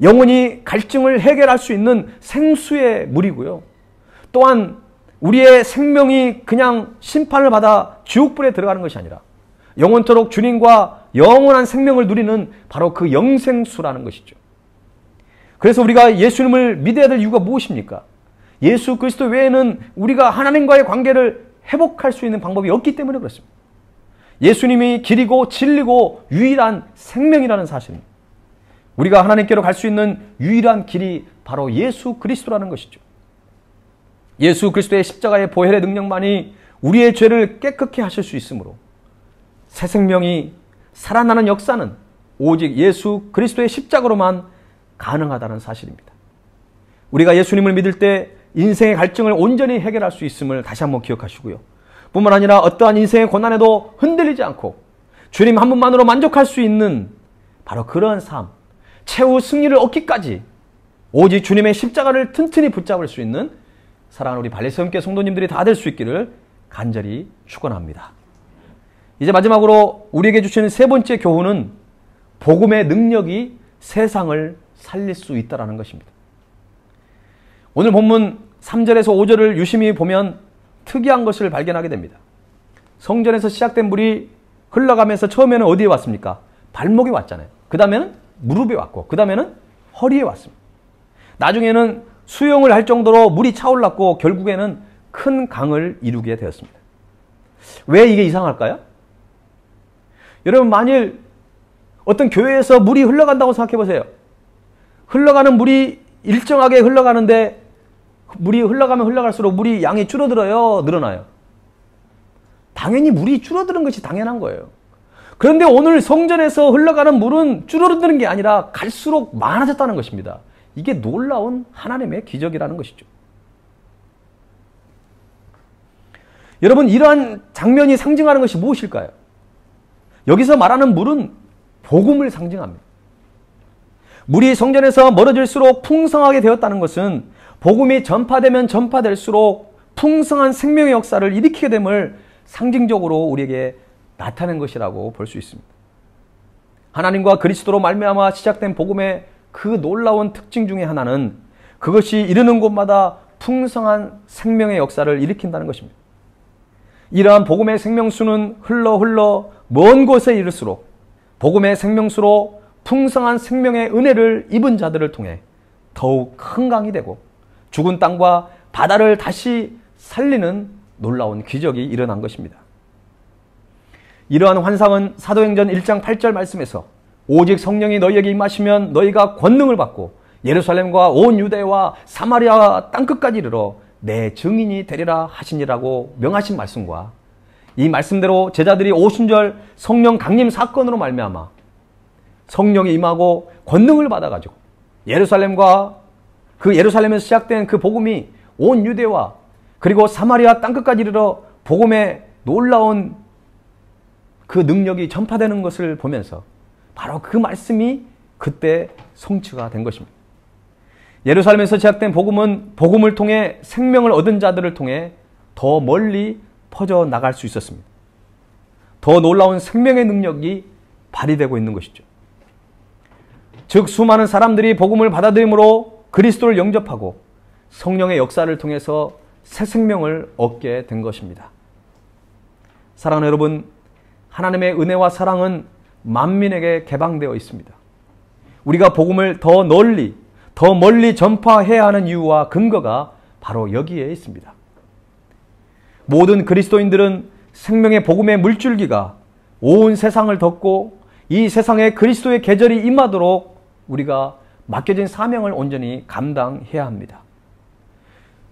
영원히 갈증을 해결할 수 있는 생수의 물이고요. 또한 우리의 생명이 그냥 심판을 받아 지옥불에 들어가는 것이 아니라 영원토록 주님과 영원한 생명을 누리는 바로 그 영생수라는 것이죠. 그래서 우리가 예수님을 믿어야 될 이유가 무엇입니까? 예수 그리스도 외에는 우리가 하나님과의 관계를 회복할 수 있는 방법이 없기 때문에 그렇습니다. 예수님이 길이고 진리고 유일한 생명이라는 사실입니다. 우리가 하나님께로 갈 수 있는 유일한 길이 바로 예수 그리스도라는 것이죠. 예수 그리스도의 십자가의 보혈의 능력만이 우리의 죄를 깨끗게 하실 수 있으므로 새 생명이 살아나는 역사는 오직 예수 그리스도의 십자가로만 가능하다는 사실입니다. 우리가 예수님을 믿을 때 인생의 갈증을 온전히 해결할 수 있음을 다시 한번 기억하시고요. 뿐만 아니라 어떠한 인생의 고난에도 흔들리지 않고 주님 한 분만으로 만족할 수 있는 바로 그런 삶, 최후 승리를 얻기까지 오직 주님의 십자가를 튼튼히 붙잡을 수 있는 사랑하는 우리 발레스형교 성도님들이 다 될 수 있기를 간절히 축원합니다. 이제 마지막으로 우리에게 주시는 세 번째 교훈은 복음의 능력이 세상을 살릴 수 있다는 것입니다. 오늘 본문 3절에서 5절을 유심히 보면 특이한 것을 발견하게 됩니다. 성전에서 시작된 물이 흘러가면서 처음에는 어디에 왔습니까? 발목에 왔잖아요. 그 다음에는 무릎에 왔고 그 다음에는 허리에 왔습니다. 나중에는 수영을 할 정도로 물이 차올랐고 결국에는 큰 강을 이루게 되었습니다. 왜 이게 이상할까요? 여러분 만일 어떤 교회에서 물이 흘러간다고 생각해 보세요. 흘러가는 물이 일정하게 흘러가는데 물이 흘러가면 흘러갈수록 물이 양이 줄어들어요? 늘어나요? 당연히 물이 줄어드는 것이 당연한 거예요. 그런데 오늘 성전에서 흘러가는 물은 줄어드는 게 아니라 갈수록 많아졌다는 것입니다. 이게 놀라운 하나님의 기적이라는 것이죠. 여러분 이러한 장면이 상징하는 것이 무엇일까요? 여기서 말하는 물은 복음을 상징합니다. 물이 성전에서 멀어질수록 풍성하게 되었다는 것은 복음이 전파되면 전파될수록 풍성한 생명의 역사를 일으키게 됨을 상징적으로 우리에게 나타낸 것이라고 볼 수 있습니다. 하나님과 그리스도로 말미암아 시작된 복음의 그 놀라운 특징 중에 하나는 그것이 이르는 곳마다 풍성한 생명의 역사를 일으킨다는 것입니다. 이러한 복음의 생명수는 흘러 먼 곳에 이를수록 복음의 생명수로 풍성한 생명의 은혜를 입은 자들을 통해 더욱 큰 강이 되고 죽은 땅과 바다를 다시 살리는 놀라운 기적이 일어난 것입니다. 이러한 환상은 사도행전 1장 8절 말씀에서 오직 성령이 너희에게 임하시면 너희가 권능을 받고 예루살렘과 온 유대와 사마리아 땅끝까지 이르러 내 증인이 되리라 하시니라고 명하신 말씀과 이 말씀대로 제자들이 오순절 성령 강림 사건으로 말미암아 성령이 임하고 권능을 받아가지고 예루살렘과 그 예루살렘에서 시작된 그 복음이 온 유대와 그리고 사마리아 땅끝까지 이르러 복음의 놀라운 그 능력이 전파되는 것을 보면서 바로 그 말씀이 그때 성취가 된 것입니다. 예루살렘에서 시작된 복음은 복음을 통해 생명을 얻은 자들을 통해 더 멀리 퍼져 나갈 수 있었습니다. 더 놀라운 생명의 능력이 발휘되고 있는 것이죠. 즉 수많은 사람들이 복음을 받아들임으로 그리스도를 영접하고 성령의 역사를 통해서 새 생명을 얻게 된 것입니다. 사랑하는 여러분, 하나님의 은혜와 사랑은 만민에게 개방되어 있습니다. 우리가 복음을 더 널리, 더 멀리 전파해야 하는 이유와 근거가 바로 여기에 있습니다. 모든 그리스도인들은 생명의 복음의 물줄기가 온 세상을 덮고 이 세상에 그리스도의 계절이 임하도록 우리가 맡겨진 사명을 온전히 감당해야 합니다.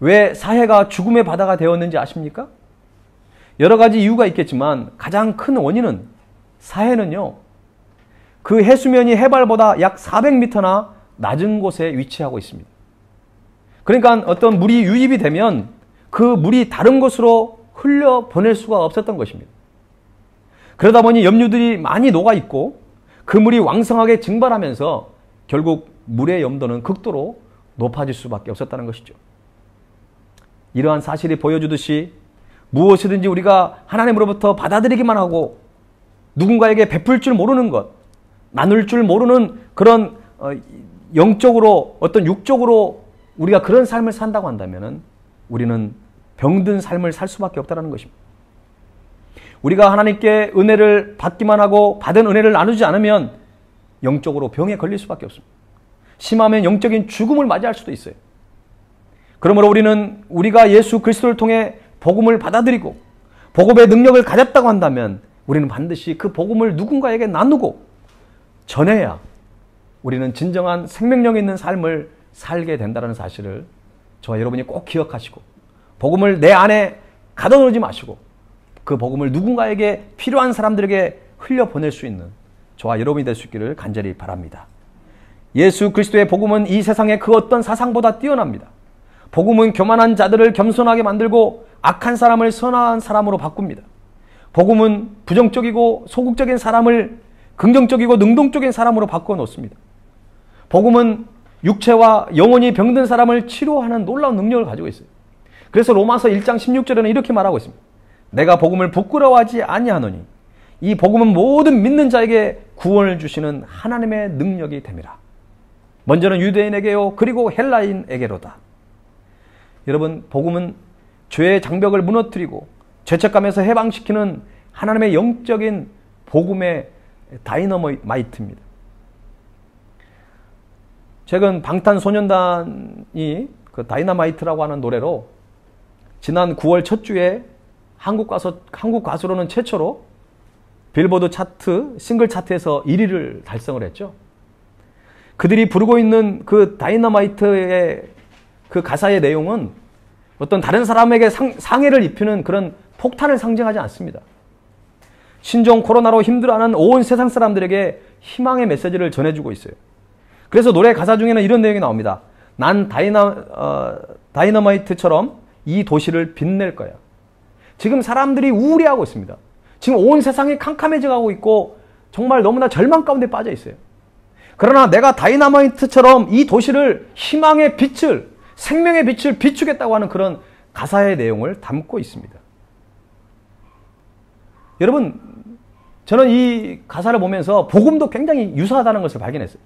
왜 사해가 죽음의 바다가 되었는지 아십니까? 여러 가지 이유가 있겠지만 가장 큰 원인은 사해는요, 그 해수면이 해발보다 약 400m나 낮은 곳에 위치하고 있습니다. 그러니까 어떤 물이 유입이 되면 그 물이 다른 곳으로 흘려 보낼 수가 없었던 것입니다. 그러다 보니 염류들이 많이 녹아 있고 그 물이 왕성하게 증발하면서 결국 물의 염도는 극도로 높아질 수밖에 없었다는 것이죠. 이러한 사실이 보여주듯이 무엇이든지 우리가 하나님으로부터 받아들이기만 하고 누군가에게 베풀 줄 모르는 것, 나눌 줄 모르는 그런 영적으로 어떤 육적으로 우리가 그런 삶을 산다고 한다면 우리는 병든 삶을 살 수밖에 없다는 것입니다. 우리가 하나님께 은혜를 받기만 하고 받은 은혜를 나누지 않으면 영적으로 병에 걸릴 수밖에 없습니다. 심하면 영적인 죽음을 맞이할 수도 있어요. 그러므로 우리는 우리가 예수 그리스도를 통해 복음을 받아들이고 복음의 능력을 가졌다고 한다면 우리는 반드시 그 복음을 누군가에게 나누고 전해야 우리는 진정한 생명력 있는 삶을 살게 된다는 사실을 저와 여러분이 꼭 기억하시고 복음을 내 안에 가둬놓지 마시고 그 복음을 누군가에게 필요한 사람들에게 흘려보낼 수 있는 저와 여러분이 될 수 있기를 간절히 바랍니다. 예수 그리스도의 복음은 이 세상의 그 어떤 사상보다 뛰어납니다. 복음은 교만한 자들을 겸손하게 만들고 악한 사람을 선한 사람으로 바꿉니다. 복음은 부정적이고 소극적인 사람을 긍정적이고 능동적인 사람으로 바꿔 놓습니다. 복음은 육체와 영혼이 병든 사람을 치료하는 놀라운 능력을 가지고 있어요. 그래서 로마서 1장 16절에는 이렇게 말하고 있습니다. 내가 복음을 부끄러워하지 아니하노니 이 복음은 모든 믿는 자에게 구원을 주시는 하나님의 능력이 됨이라. 먼저는 유대인에게요 그리고 헬라인에게로다. 여러분, 복음은 죄의 장벽을 무너뜨리고 죄책감에서 해방시키는 하나님의 영적인 복음의 다이너마이트입니다. 최근 방탄소년단이 그 다이너마이트라고 하는 노래로 지난 9월 첫 주에 한국 가수로는 최초로 빌보드 차트, 싱글 차트에서 1위를 달성을 했죠. 그들이 부르고 있는 그 다이너마이트의 그 가사의 내용은 어떤 다른 사람에게 상해를 입히는 그런 폭탄을 상징하지 않습니다. 신종 코로나로 힘들어하는 온 세상 사람들에게 희망의 메시지를 전해주고 있어요. 그래서 노래 가사 중에는 이런 내용이 나옵니다. 난 다이너마이트처럼 이 도시를 빛낼 거야. 지금 사람들이 우울해하고 있습니다. 지금 온 세상이 캄캄해져가고 있고 정말 너무나 절망 가운데 빠져 있어요. 그러나 내가 다이너마이트처럼 이 도시를 희망의 빛을, 생명의 빛을 비추겠다고 하는 그런 가사의 내용을 담고 있습니다. 여러분, 저는 이 가사를 보면서 복음도 굉장히 유사하다는 것을 발견했어요.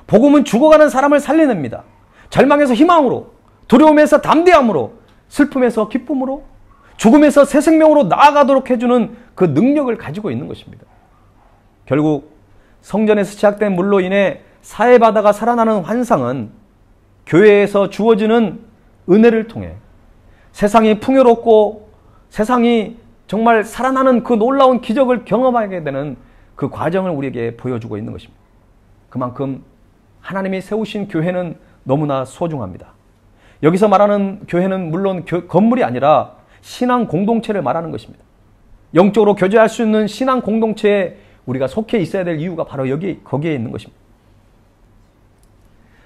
복음은 죽어가는 사람을 살려냅니다. 절망에서 희망으로, 두려움에서 담대함으로, 슬픔에서 기쁨으로, 죽음에서 새 생명으로 나아가도록 해주는 그 능력을 가지고 있는 것입니다. 결국 성전에서 시작된 물로 인해 사해바다가 살아나는 환상은 교회에서 주어지는 은혜를 통해 세상이 풍요롭고 세상이 정말 살아나는 그 놀라운 기적을 경험하게 되는 그 과정을 우리에게 보여주고 있는 것입니다. 그만큼 하나님이 세우신 교회는 너무나 소중합니다. 여기서 말하는 교회는 물론 건물이 아니라 신앙 공동체를 말하는 것입니다. 영적으로 교제할 수 있는 신앙 공동체에 우리가 속해 있어야 될 이유가 바로 거기에 있는 것입니다.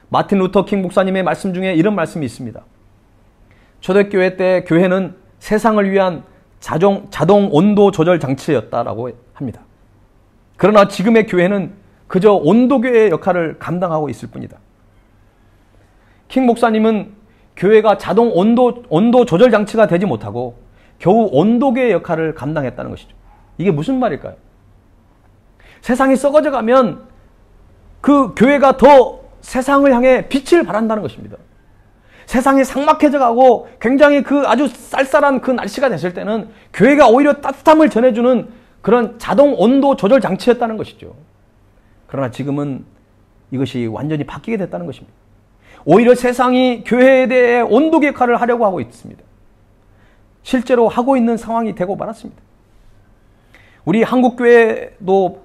마틴 루터 킹 목사님의 말씀 중에 이런 말씀이 있습니다. 초대교회 때 교회는 세상을 위한 자동 온도 조절 장치였다라고 합니다. 그러나 지금의 교회는 그저 온도계의 역할을 감당하고 있을 뿐이다. 킹 목사님은 교회가 자동 온도 조절 장치가 되지 못하고 겨우 온도계의 역할을 감당했다는 것이죠. 이게 무슨 말일까요? 세상이 썩어져 가면 그 교회가 더 세상을 향해 빛을 발한다는 것입니다. 세상이 삭막해져 가고 굉장히 그 아주 쌀쌀한 그 날씨가 됐을 때는 교회가 오히려 따뜻함을 전해주는 그런 자동 온도 조절 장치였다는 것이죠. 그러나 지금은 이것이 완전히 바뀌게 됐다는 것입니다. 오히려 세상이 교회에 대해 온도 역할을 하려고 하고 있습니다. 실제로 하고 있는 상황이 되고 말았습니다. 우리 한국교회도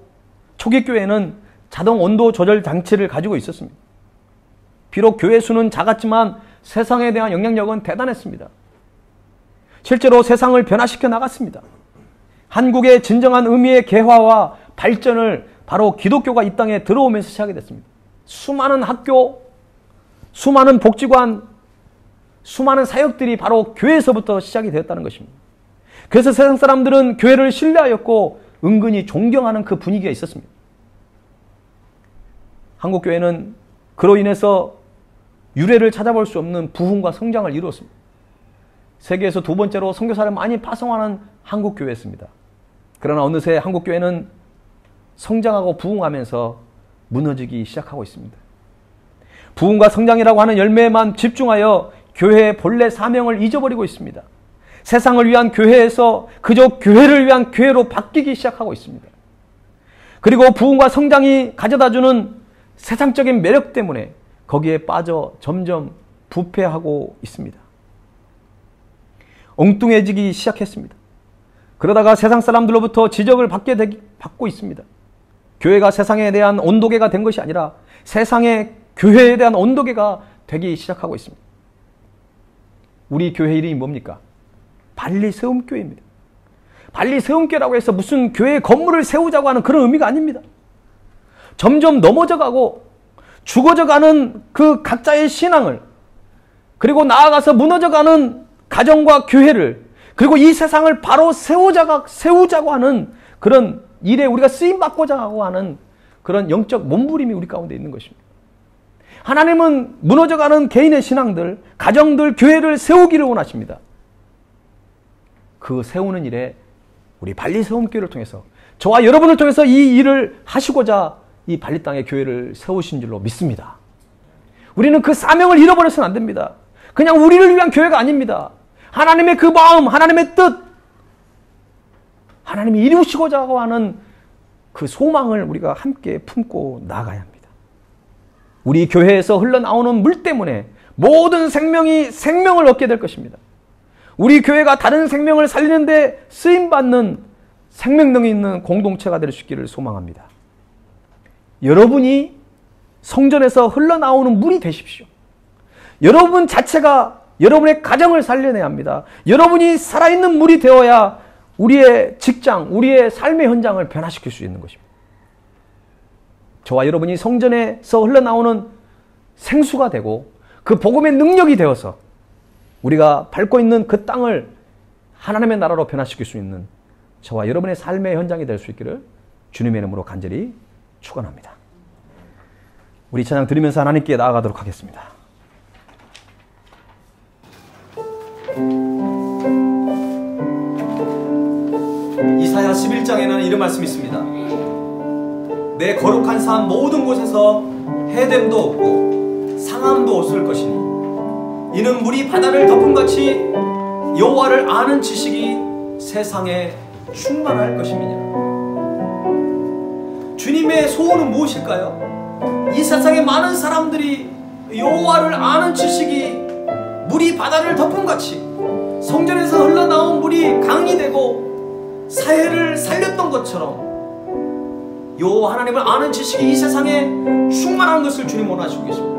초기 교회는 자동 온도 조절 장치를 가지고 있었습니다. 비록 교회 수는 작았지만 세상에 대한 영향력은 대단했습니다. 실제로 세상을 변화시켜 나갔습니다. 한국의 진정한 의미의 개화와 발전을 바로 기독교가 이 땅에 들어오면서 시작이 됐습니다. 수많은 학교, 수많은 복지관, 수많은 사역들이 바로 교회에서부터 시작이 되었다는 것입니다. 그래서 세상 사람들은 교회를 신뢰하였고 은근히 존경하는 그 분위기가 있었습니다. 한국교회는 그로 인해서 유례를 찾아볼 수 없는 부흥과 성장을 이루었습니다. 세계에서 두 번째로 선교사를 많이 파송하는 한국교회였습니다. 그러나 어느새 한국교회는 성장하고 부흥하면서 무너지기 시작하고 있습니다. 부흥과 성장이라고 하는 열매에만 집중하여 교회의 본래 사명을 잊어버리고 있습니다. 세상을 위한 교회에서 그저 교회를 위한 교회로 바뀌기 시작하고 있습니다. 그리고 부흥과 성장이 가져다주는 세상적인 매력 때문에 거기에 빠져 점점 부패하고 있습니다. 엉뚱해지기 시작했습니다. 그러다가 세상 사람들로부터 지적을 받고 있습니다. 교회가 세상에 대한 온도계가 된 것이 아니라 세상의 교회에 대한 온도계가 되기 시작하고 있습니다. 우리 교회 이름이 뭡니까? 발리세움교회입니다. 발리세움교회라고 해서 무슨 교회 건물을 세우자고 하는 그런 의미가 아닙니다. 점점 넘어져가고 죽어져가는 그 각자의 신앙을, 그리고 나아가서 무너져가는 가정과 교회를, 그리고 이 세상을 바로 세우자고 하는 그런 일에 우리가 쓰임받고자 하고 하는 그런 영적 몸부림이 우리 가운데 있는 것입니다. 하나님은 무너져가는 개인의 신앙들, 가정들, 교회를 세우기를 원하십니다. 그 세우는 일에 우리 발리세움교회를 통해서, 저와 여러분을 통해서 이 일을 하시고자 이 발리 땅의 교회를 세우신 줄로 믿습니다. 우리는 그 사명을 잃어버려서는 안 됩니다. 그냥 우리를 위한 교회가 아닙니다. 하나님의 그 마음, 하나님의 뜻, 하나님이 이루시고자 하는 그 소망을 우리가 함께 품고 나가야 합니다. 우리 교회에서 흘러나오는 물 때문에 모든 생명이 생명을 얻게 될 것입니다. 우리 교회가 다른 생명을 살리는데 쓰임받는 생명력이 있는 공동체가 될 수 있기를 소망합니다. 여러분이 성전에서 흘러나오는 물이 되십시오. 여러분 자체가 여러분의 가정을 살려내야 합니다. 여러분이 살아있는 물이 되어야 우리의 직장, 우리의 삶의 현장을 변화시킬 수 있는 것입니다. 저와 여러분이 성전에서 흘러나오는 생수가 되고 그 복음의 능력이 되어서 우리가 밟고 있는 그 땅을 하나님의 나라로 변화시킬 수 있는 저와 여러분의 삶의 현장이 될 수 있기를 주님의 이름으로 간절히 축원합니다. 우리 찬양 드리면서 하나님께 나아가도록 하겠습니다. 이사야 11장에는 이런 말씀이 있습니다. 내 거룩한 산 모든 곳에서 해됨도 없고 상함도 없을 것이니 이는 물이 바다를 덮음같이 여호와를 아는 지식이 세상에 충만할 것임이니라. 주님의 소원은 무엇일까요? 이 세상에 많은 사람들이 여호와를 아는 지식이 물이 바다를 덮음같이 성전에서 흘러나온 물이 강이 되고 사회를 살렸던 것처럼 요 하나님을 아는 지식이 이 세상에 충만한 것을 주님 원하시고 계십니다.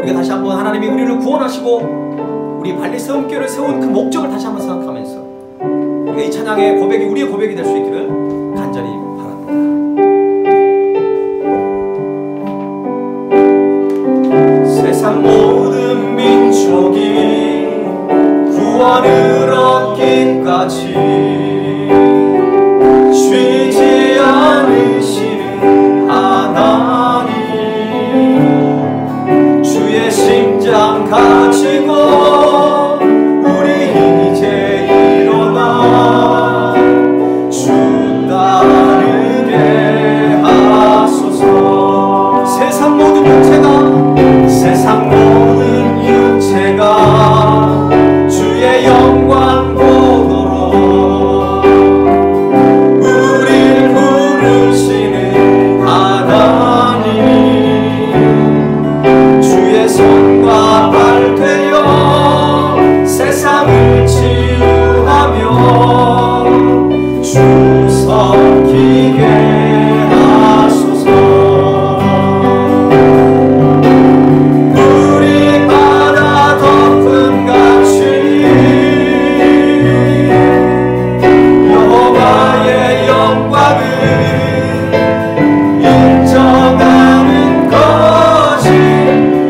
우리가 다시 한번 하나님이 우리를 구원하시고 우리 발리세움교회를 세운 그 목적을 다시 한번 생각하면서 우리가 이 찬양의 고백이 우리의 고백이 될 수 있기를 간절히 바랍니다. 세상 모든 민족이 구원을 얻기까지 쉬지 않으시는 하나님, 주의 심장 가지고 우리 이제 일어나 주 따르게 하소서. 세상 모든 육체가 주의 영광 보도록 우릴 부르시는 하나님, 주의 손과 발 되어 세상을 치유하며 주 섬기게 하소서. 우리 바다 덮음 같이 여호와의 영광을 인정하는 것이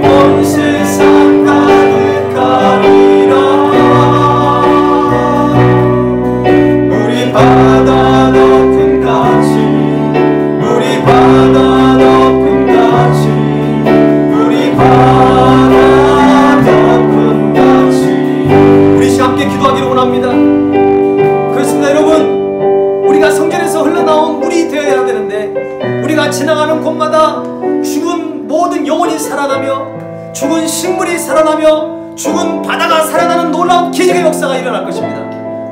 온 세상 가득하리라. 우리 바다 덮음 같이, 우리 바다 덮음 같이, 우리 바다 덮음 같이. 우리 시간 함께 기도하기를 원합니다. 그렇습니다 여러분, 우리가 성전에서 흘러나온 물이 되어야 되는데 우리가 지나가는 곳마다 죽은 모든 영혼이 살아나며 죽은 식물이 살아나며 죽은 바다가 살아나는 놀라운 기적의 역사가 일어날 것입니다.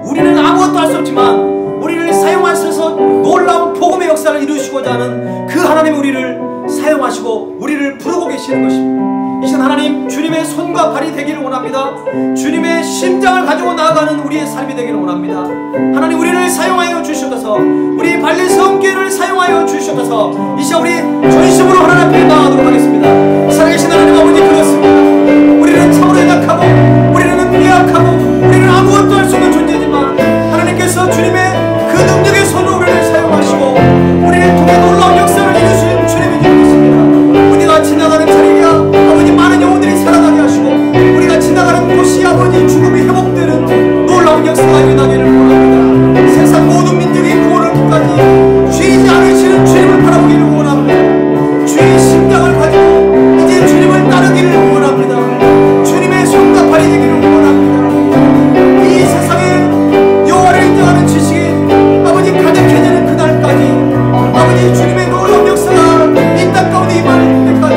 우리는 아무것도 할 수 없지만 우리를 사용하셔서 놀라운 복음의 역사를 이루시고자 하는 그 하나님이 우리를 사용하시고 우리를 부르고 계시는 것입니다. 이 시간 하나님, 주님의 손과 발이 되기를 원합니다. 주님의 심장을 가지고 나아가는 우리의 삶이 되기를 원합니다. 하나님, 우리를 사용하여 주셔서 우리 발리세움교회를 사용하여 주셔서 이 시간 우리 전심으로 하나님 앞에 나아가도록 하겠습니다. 살아계신 하나님 아버지, 그렇습니다. 우리는 참으로 연약하고 우리는 미약하고 우리는 아무것도 할 수 없는 존재지만 하나님께서 주님의 그 능력의 손으로 우리를 사용하시고 우리를 통해 놀라운 역사를 이루신 주님이 되고 있습니다. 우리가 지나가는 자리야 아버지 많은 영혼들이 살아나게 하시고 우리가 지나가는 곳이 아버지 죽음이 회복되는 놀라운 역사가 일어나기를 원합니다. 세상 모든 민족이 구원을 끝까지 쉬지 않으시는 주님을 바라보기를 원합니다. 주의 심장을 가지고 이제 주님을 따르기를 원합니다. 주님의 손과 발이 되기를 원합니다. 이 세상에 여호와를 인정하는 지식이 아버지 가득해지는 그날까지 아버지 주님의 놀라운 역사가 이 땅 가운데 임할 때까지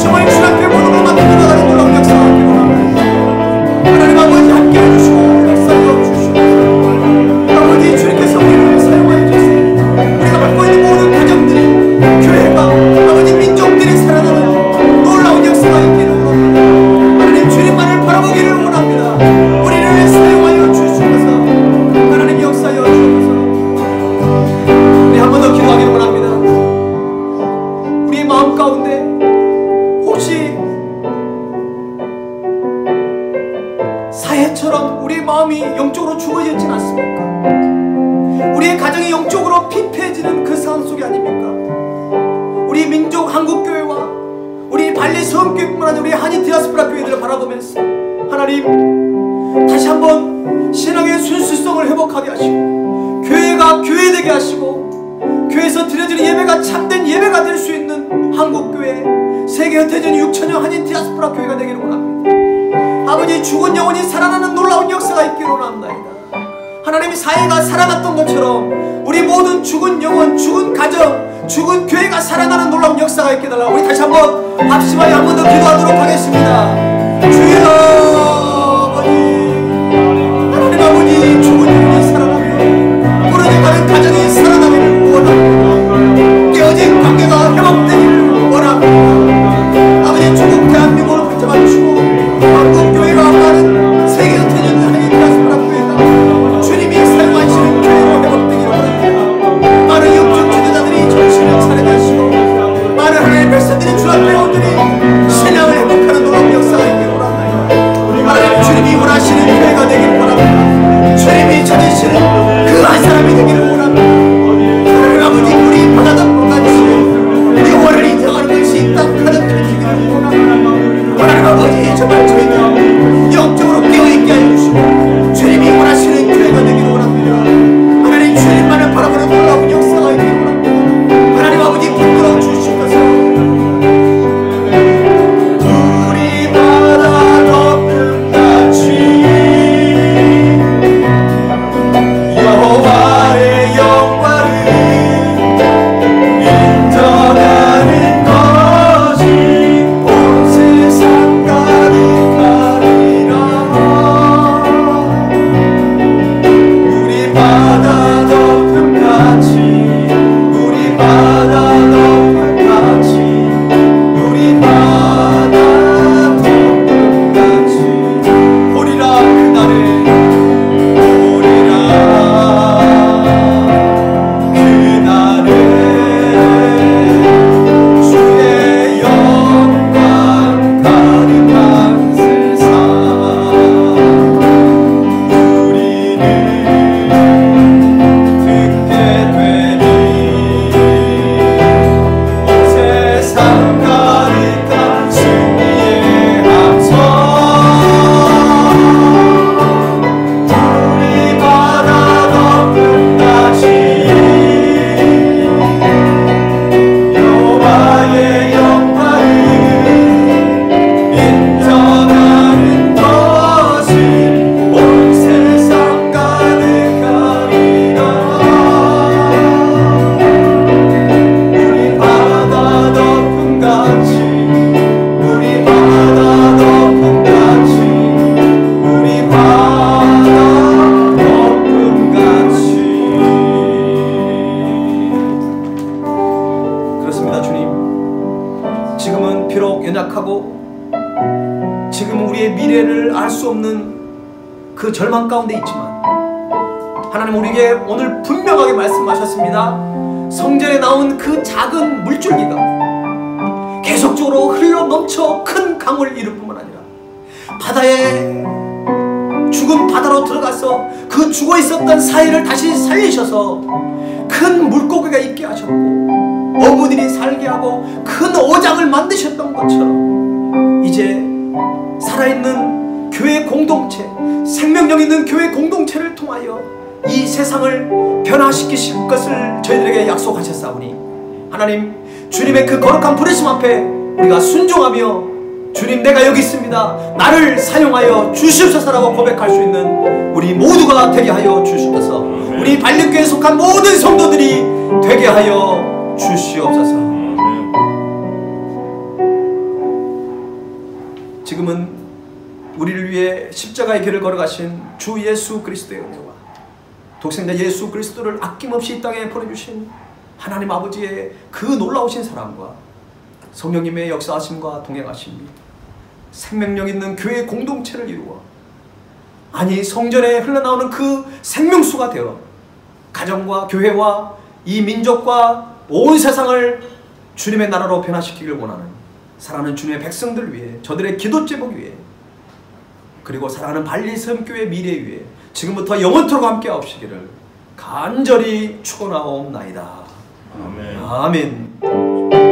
정말 주 앞에 모든 걸 만들어 나가는 놀라운 역사가 있기를 원합니다. 하나님 아버지 함께 해주시고 역사하여 주시옵소서. 아버지 주님께서 우리를 사용하여 주세요. 우리가 갖고 있는 모든 가정들이 교회가 아버지 민족들이 살아나는 놀라운 역사가 있기를 원합니다. 하나님 주님만을 바라보기를 원합니다. 우리를 사용하여 주시옵소서. 하나님 역사하여 주옵소서. 우리 한 번 더 기도하기를 원합니다. 우리의 마음 가운데 혹시 사해처럼 우리의 마음이 영적으로 죽어지진 않습니까? 우리의 가정이 영적으로 피폐해지는 그 상황 속이 아닙니까? 우리 민족 한국교회와 우리 발리세움교회뿐만 아니라 우리 한인 디아스포라 교회들을 바라보면서 하나님 다시 한번 신앙의 순수성을 회복하게 하시고 교회가 교회되게 하시고 교회에서 드려지는 예배가 참된 예배가 될 수 있는 한국교회, 세계 흩어진 6천여 한인 디아스포라 교회가 되기를 원합니다. 아버지 죽은 영혼이 살아나는 놀라운 역사가 있기를 원합니다. 하나님이 사회가 살아났던 것처럼 우리 모든 죽은 영혼, 죽은 가정, 죽은 교회가 살아나는 놀라운 역사가 있게 달라. 우리 다시 한번 합심하여 한 번 더 기도하도록 하겠습니다. 주여 아버지, 하나님 아버지, 죽은 영혼이 살아나며 무너져가는 가정이 살아나기를 원합니다. 깨어진 관계가 회복되기를 원합니다. 아버지, 중국 대한민국을 붙잡아 주시고 한국교회가 많은 세계에 터지는 한인 디아스포라 교회가 주님이 사용하시는 교회로 지금 우리의 미래를 알 수 없는 그 절망 가운데 있지만 하나님 우리에게 오늘 분명하게 말씀하셨습니다. 성전에 나온 그 작은 물줄기가 계속적으로 흘러 넘쳐 큰 강을 이룰 뿐만 아니라 바다에 죽은 바다로 들어가서 그 죽어 있었던 사이를 다시 살리셔서 큰 물고기가 있게 하셨고 어부들이 살게 하고 큰 어장을 만드셨던 것처럼 이제 살아있는 교회 공동체, 생명력 있는 교회 공동체를 통하여 이 세상을 변화시키실 것을 저희들에게 약속하셨사오니 하나님 주님의 그 거룩한 부르심 앞에 우리가 순종하며 주님 내가 여기 있습니다. 나를 사용하여 주시옵소서라고 고백할 수 있는 우리 모두가 되게 하여 주시옵소서. 우리 발림교회에 속한 모든 성도들이 되게 하여 주시옵소서. 지금은 우리를 위해 십자가의 길을 걸어가신 주 예수 그리스도의 은혜와 독생자 예수 그리스도를 아낌없이 이 땅에 보내주신 하나님 아버지의 그 놀라우신 사랑과 성령님의 역사하심과 동행하심이 생명력 있는 교회 공동체를 이루어 아니 성전에 흘러나오는 그 생명수가 되어 가정과 교회와 이 민족과 온 세상을 주님의 나라로 변화시키길 원하는 사랑하는 주님의 백성들 위해 저들의 기도 제목 위해 그리고 사랑하는 발리섬교회 미래 위해 지금부터 영원토록 함께 하옵시기를 간절히 축원하옵나이다.
아멘.
아멘.